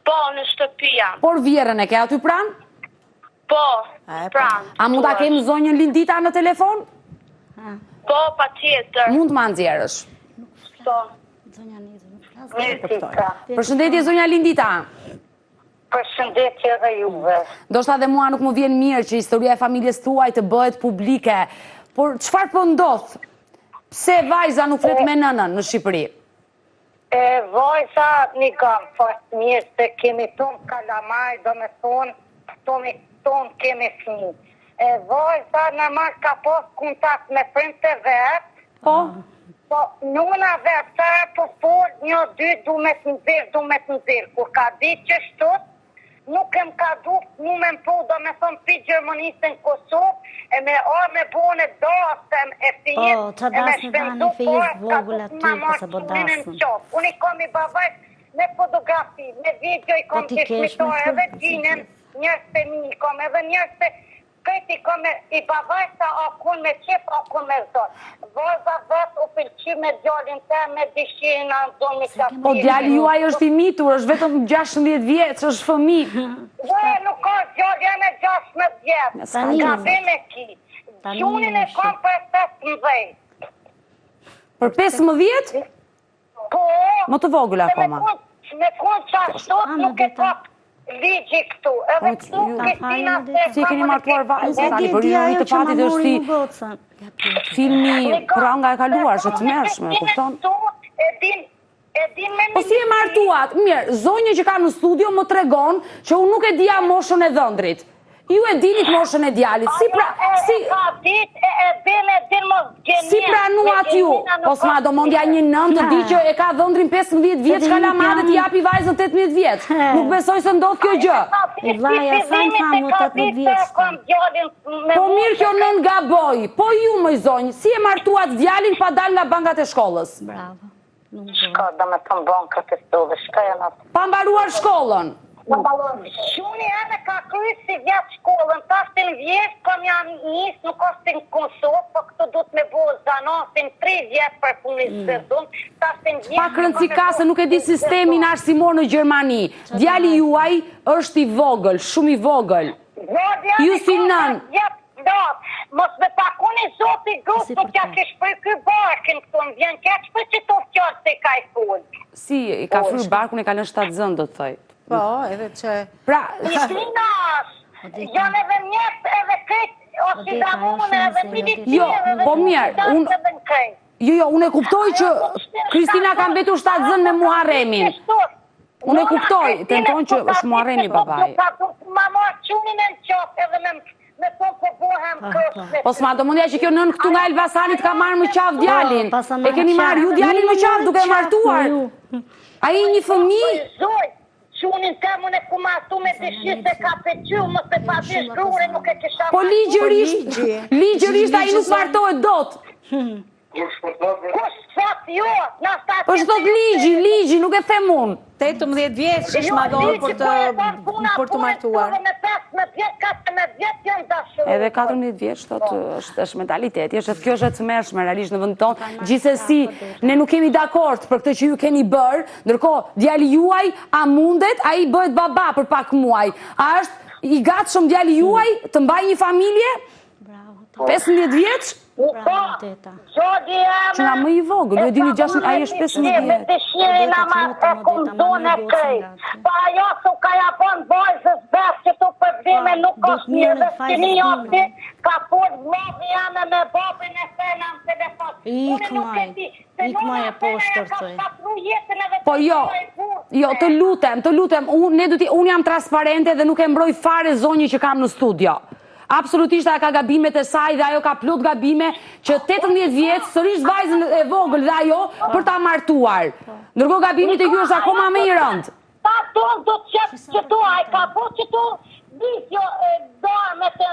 Po, në shtëpia. Por Vjerën e ke aty pranë? Po, pranë. A mund ta kemi zonjën Lindita në telefon? Po, patjetër. Mund ma nxjerrësh. Po. Zonja Nizë, Përshëndetje zonja Lindita. Përshëndetje dhe juve. Ndoshta dhe mua nuk më vjen mirë që historia e familjes tuaj të bëhet publike, por çfarë po ndodh? Pse vajza nuk flet me nënën në Shqipëri? Vajza një kam fast mirë se kemi tonë kalamaj, do me thonë, tonë kemi fëmijë. Vajza në marë ka pas kontakt me prindë vetë. Po, nëna vetë, po fol, një, dy, du me të nëzirë. Kur ka ditë që shtot, nuk em ka dukt mu me mpo, do me thonë pi Gjermanisë në Kosovë, e me bone dasëm e fijit, e me shpendu porë, ka dukt ma marë qëllin në qopë. Unë i kom i babajt me fotografi, me video i kom të shmitor, edhe gjinën, njërës të mi, i kom edhe njërës të këti kom i babajt sa akun me qep, akun me zot. Vaza vetë u pëlqy me djallin te, me dishirën a zonë i kapirë. Po djali juaj është i mitur, është vetëm 16 vjeç, është fëmijë. Nuk ka djallë, janë e 16 vjetë. Ka bime ki. Gjunin e kom për 15. Për 15? Po. Më të vogël akoma. Me kun që ashtot nuk e kap ligji këtu. Edhe këtu Kristina se... Si keni martuar vajzën, tani për ju të fatit është si filmi Kuranga e kaluar, është të mërshme, kupton? Po si e martuat? Mirë, zonjë që ka në studio më tregon që unë nuk e dija moshën e dhëndrit. Ju e dinit moshën e djalit. Si pranuat ju? Po s'ma do mondja një nën të di që e ka dhëndrin 15 vjeç, ka la madhe t'i japi vajzën 18 vjeç. Nuk besoj se ndodh kjo gjë. E vlaja, sa në thamë 18 vjeç. Po mirë kjo nën gaboj. Po ju më zonjë, si e martuat djalin pa dal nga bankat e shkollës? Bravo. Shka do me të mbonë këtë stove, shka janë atë. Pa mbaruar shkollën? Shuni edhe ka kryt si vjetë shkollën, ta shtë në vjetë, kom jam njësë, nuk është në Kosovë, po këtu du të me bëhë zanosin 3 vjetë për punit sërdun, ta shtë në vjetë... Pak rëndësika se nuk e di sistemin arsimor në Gjermani. Djali juaj është i vogël, shumë i vogël. Ju si nën. Mos me takoni zoti grupë, nuk ja kish për këj barkin këtu në vjen keq, për që të fqarë se ka i full. Si, i ka fryrë barkun e ka lënë 7 zënë, do të thoj. Po, edhe që... Pra... Shlinas, janë edhe njëtë edhe këtë, o si damunë edhe militirë, jo, po mirë, unë e kuptoj që Kristina ka mbetur 7 zënë me Muharremin. Unë e kuptoj, tenton që është Muharremi babaj. Ma marë qunin e në qopë edhe me thonë po bohem kështë. Po s'ma do mundja që kjo nën këtu nga Elbasanit ka marrë më qaf djalin. E keni marrë ju djalin më qaf duke martuar. A i një fëmijë? Zoj, qunin temën e ku martu me dëshirë se ka peqyu, më se pa dishkrure nuk e kisha martu. Po ligjërisht a i nuk martohet dot. Kush thot jo, na sta Po shtot ligji, nuk e them unë. 18 vjeç ish madhore për të martuar. Me 15 vjet, 14 vjet janë dashur. Edhe 14 vjeç thot është mentaliteti, kjo është e tmerrshme realisht në vendin tonë. Gjithsesi, ne nuk kemi dakord për këtë që ju keni bërë, ndërkohë djali juaj a mundet, ai bëhet baba për pak muaj. A është i gatshëm djali juaj të mbajë një familje? 15 vjeç? Që nga më i vogël, ju e dini 6, ai është 15 vjeç. Me dëshirin ama e kumë zonë e krejt. Pa ajo su ka japon vajzës bes që tu përdime nuk është mirë dhe s'kini jopti, ka fort vlovi jame me babin e sena në telefon. Ikmaj e poshtër, thoj. Po jo, të lutem, unë jam transparente dhe nuk e mbroj fare zonjë që kam në studio. Absolutisht ajo ka gabimet e saj dhe ajo ka plot gabime që 18 vjeç sërish vajzën e vogël dhe ajo për ta martuar. Ndërkohë gabimit e ky është akoma më i rënd. Ta tonë do të që tu, a i ka po që tu disjo dorë me të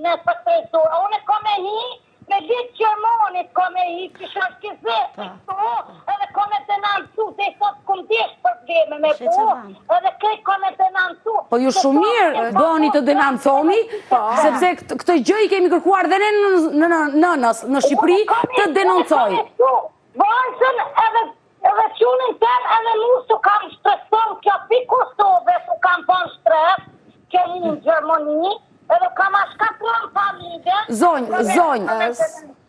në përtejtur. Unë e kome hi, me ditë qërmonit kome hi, që shashkizet, edhe kome të nëncu, dhe i sot këmë dish probleme me po, edhe krej kome të nëncu. Po ju shumë mirë bëni të denanconi, sepse këtë gjë i kemi kërkuar dhe ne në Shqipëri të denoncoj. Vajzën edhe qunin ten edhe mu su kam streson kjo pi Kosovë, su kam bon stres, kjo një në Gjermoni, edhe kam ashkatron familje. Zonjë.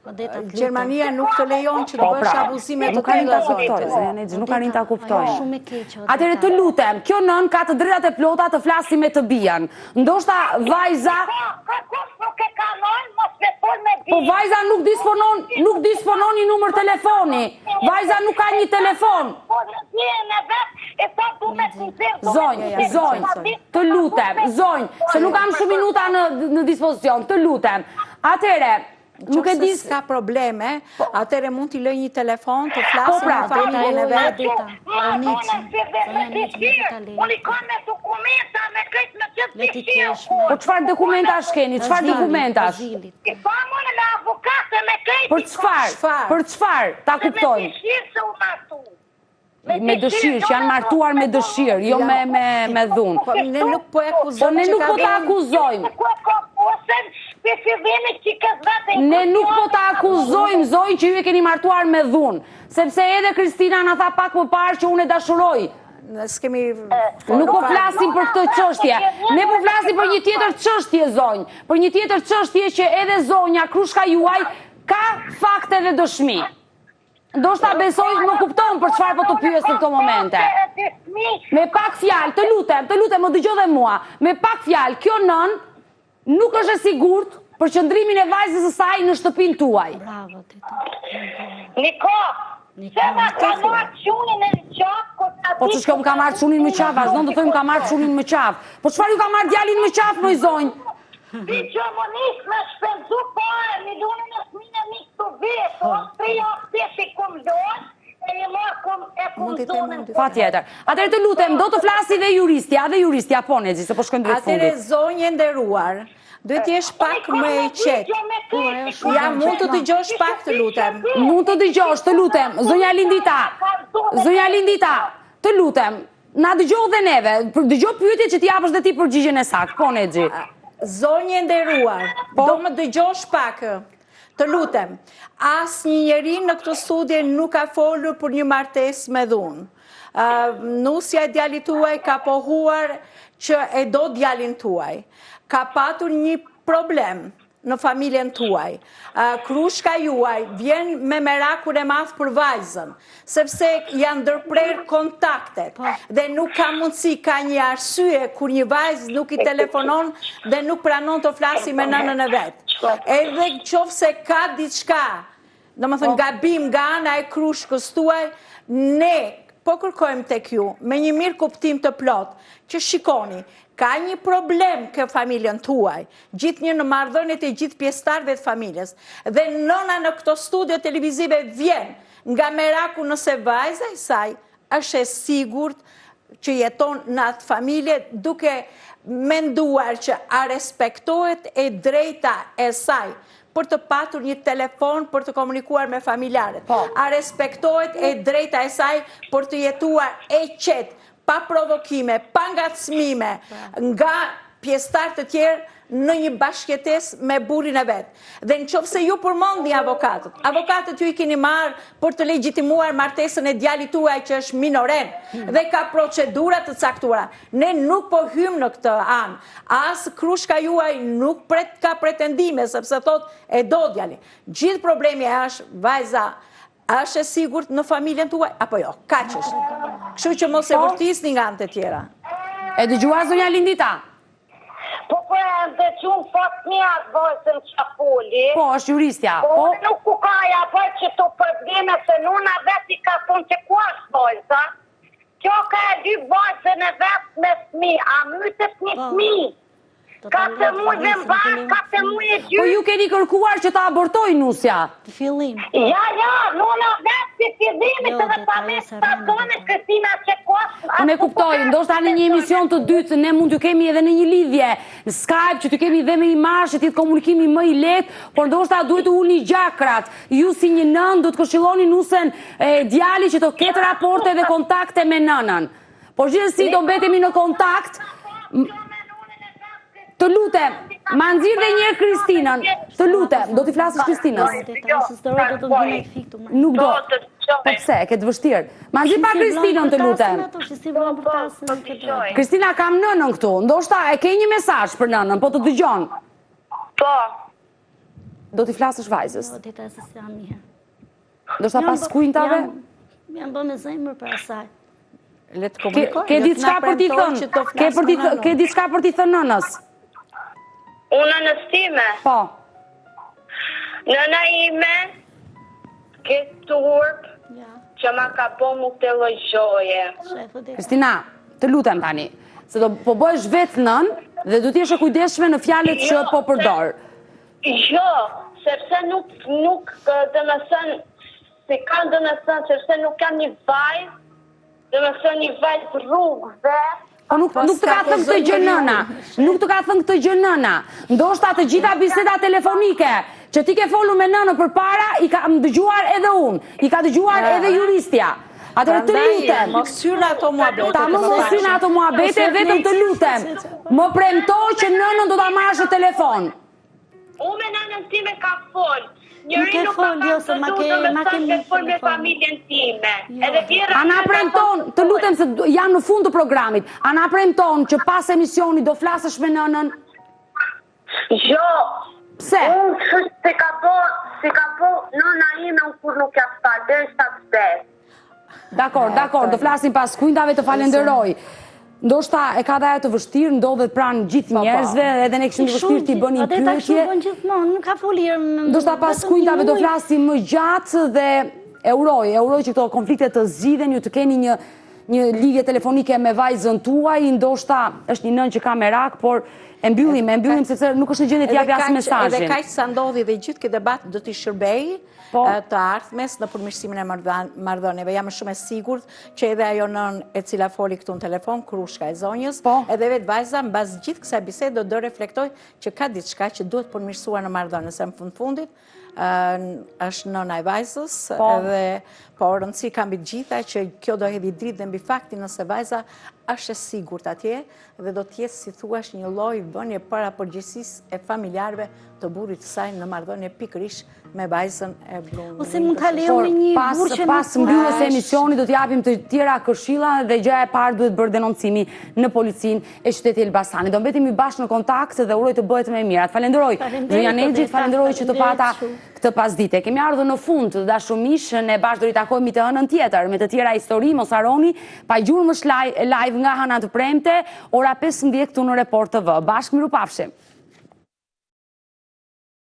Gjermania nuk të lejon që të bësh abuzime të tilla zonjë. Nuk arrin ta kuptojnë. Atëherë të lutem, kjo nën ka të drejtat e plota të flasi me të bijën. Ndoshta vajza Po vajza nuk disponon një numër telefoni. Vajza nuk ka një telefon. Zonjë, të lutem, se nuk kam shumë minuta në dispozicion, të lutem. Atëherë, nuk e di s'ka probleme, atëre mund t'i lëj një telefon të flasë në familjen e vetë. Po çfarë dokumentash keni? Çfarë dokumentash? Për çfarë? Ta kuptojmë. Me dëshirë, që janë martuar me dëshirë, jo me dhunë. Ne nuk po akuzojmë që ka ta akuzojmë. Ne nuk po ta akuzojmë, zonjë, që ju e keni martuar me dhunë. Sepse edhe Kristina na tha pak më parë që unë e dashuroj. Nuk po flasim për këtë çështje. Ne po flasim për një tjetër çështje, zonjë. Për një tjetër çështje që edhe zonja Krushka juaj ka fakte dhe dëshmi. Ndoshta besoj më kupton për çfarë po të pyes në këto momente. Me pak fjalë, të lutem, më dëgjoj dhe mua. Me pak fjalë, kjo nën nuk është e sigurt për qëndrimin e vajzës së saj në shtëpinë tuaj. Bravo, teta. Niko, se ma ka marrë qunin në qaf, Po që shko më ka marrë qunin më qaf, vazhdon të thojmë ka marrë qunin më qaf. Po çfarë ju ka marrë djalin më qaf, moj zonjë? Ti që më nisë me shpenzu pare, milionin e fmine nisë të vetë, o 3-5 i kumë dojnë, e një marë e kumë zonën. Pa tjetër. Atëherë të lutem, do të flasi dhe juristja, po Nexi, se po shkojmë drejt fundit. Atëherë zonjë nderuar, duhet jesh pak më e qetë. Ja, mund të dëgjosh pak, të lutem. Mund të dëgjosh, të lutem. Zonja Lindita, të lutem. Na dëgjoh dhe neve, dëgjoh pyetje që ti japësh dhe ti përgjigjen e saktë, po Nexi. Zonjë nderuar, do më dëgjosh pak, të lutem. As një njeri në këtë studie nuk ka folur për një martesë me dhunë. Nusja e djalit tuaj ka pohuar që e do djalin tuaj. Ka patur një problem në familjen tuaj. Krushka juaj vjen me merakun e madh për vajzën, sepse janë ndërprer kontaktet dhe nuk ka mundësi, ka një arsye kur një vajzë nuk i telefonon dhe nuk pranon të flasi me nënën e vet. Edhe qofse ka diçka, domethënë gabim nga ana e Krushkës tuaj, ne po kërkojmë tek ju, me një mirë kuptim të plot, që shikoni, ka një problem kë familjen tuaj, gjithë një në marrëdhëniet e gjithë pjesëtarëve të familjes, dhe nëna në këto studio televizive vjen nga meraku nëse vajza e saj është e sigurt që jeton në atë familje duke menduar që a respektohet e drejta e saj për të patur një telefon për të komunikuar me familjarët. A respektohet e drejta e saj për të jetuar e qetë, pa provokime, pa ngacmime, nga pjesëtar të tjerë në një bashkëtes me burrin e vetë. Dhe në qoftë se ju përmendni avokatët ju i keni marrë për të legjitimuar martesën e djalit tuaj që është minoren dhe ka procedura të caktuara. Ne nuk po hymë në këtë anë. As krushka juaj nuk ka pretendime sepse thot e do djali. Gjithë problemi është vajza është e sigurt në familjen tuaj apo jo? Kaq është. Kështu që mos e vërtisni nga anët e tjera. E dëgjuar zonja Lindita? Po e më qunë fëmija atë vajzën që foli. Po, është juristja. Po nuk ku kaja për që të probleme se nuna vetë i ka thonë që ku është vajza. Kjo ka e dy vajzën e vetë me fmi, a mytët një fmi. Ka të muj dhe mbarë, ka të muj e gjyë. Po ju keni kërkuar që ta abortoj nusja? Të fillim. Ja, nuna vetë si fillimit dhe ta mesë ta tonë Kristina që ku është. Unë e kuptoj, ndoshta në një emision të dytë ne mund të kemi edhe në një lidhje në Skype që të kemi dhe me imazh, që të jetë komunikimi më i lehtë, por ndoshta duhet të ulni gjakrat. Ju si një nën do të këshilloni nusën e djalit që të ketë raporte dhe kontakte me nënën. Por gjithsesi do mbetemi në kontakt. Të lutem, ma nxirr dhe një herë Kristinën. Të lutem, do t'i flasësh Kristinës. Nuk do. Po pse, ke të vështirë. Ma nxirr pa Kristinën, të lutem. Kristina, kam nënën këtu. Ndoshta e ke një mesazh për nënën, po të dëgjon. Po. Do t'i flasësh vajzës. Jo, teta se si jam mirë. Ndoshta pas kujtave. Jam bë me zemër për asaj. Le të komunikoj. Ke diçka për t'i thënë? Ke diçka për t'i thënë nënës? Unë në stime. Po. Nëna ime, këtë turp, që ma ka po mu të lëgjoje. Kristina, të lutem tani, se do po bëhesh vetë nën dhe do t'jeshe kujdesshme në fjalët që po përdor. Jo, sepse nuk dëmësën, si kanë dëmësën, sepse nuk kam një vajzë, dëmësën një vajzë rrugëve. Po nuk të ka thënë këtë gjë nëna. Nuk të ka thënë këtë gjë nëna. Ndoshta të gjitha biseda telefonike që ti ke folur me nënën përpara i kam dëgjuar edhe unë, i ka dëgjuar edhe juristja. Atëherë të lutem. Mos syna ato muhabete. Ta mos syna ato muhabete, vetëm të lutem. Më premto që nënën do ta marrësh në telefon. Unë me nënën time ka folë. Njëri nuk ka folë me familjen time. Ana premton, të lutem se jam në fund të programit. Ana premton që pas emisionit do flasësh me nënën? Jo. Pse? Unë se ka po nëna ime unë kur nuk ja falë, dhe është të vdes. Dakor, do flasim pas kujtave, të falenderoj. Ndoshta e ka dhe ajo të vështirë, ndodhet pranë gjithë njerëzve, edhe ne kishim vështirë t'i bëni pyetje. Ndoshta pas kujtave do flasim më gjatë dhe e uroj që këto konflikte të zgjidhen, ju të keni një lidhje telefonike me vajzën tuaj, ndoshta është një nën që ka merak, por e mbyllim sepse nuk është në gjendje të japë as mesazhin. Edhe kaq sa ndodhi dhe gjithë këtë debat do t'i shërbej të ardhmes në përmirësimin e marrëdhënieve. Jam shumë e sigurt që edhe ajo nën e cila foli këtu në telefon, Krushka e zonjës, edhe vetë vajza mbas gjithë kësaj bisede do reflektoj që ka diçka që duhet përmirësuar në marrëdhënie, se në fundit është nëna e vajzës edhe po rëndësi ka mbi gjitha që kjo do hedhë dritë dhe mbi faktin nëse vajza është e sigurt atje dhe do t'jetë si thuash një lloj vënie para përgjegjësisë e familjarëve të burrit të saj në marrëdhënie pikërisht me vajzën e Brunë. Ose mund ta lejoni një burrë që pas mbylljes së emisionit do t'japim të tjera këshilla dhe gjëja e parë duhet bërë denoncimi në policinë e qytetit Elbasanit. Do mbetemi bashkë në kontakt dhe uroj të bëhet më e mira. Falenderoj Zonja Nexhit, falenderoj që të pata këtë pasdite. Kemi ardhur në fund të dashumish, ne bashkë do i takojmë të hënën tjetër me të tjera histori, mos harroni, pa gjurmë live nga hëna të premte, ora 15 këtu në Report TV. Bashkë mirupafshim.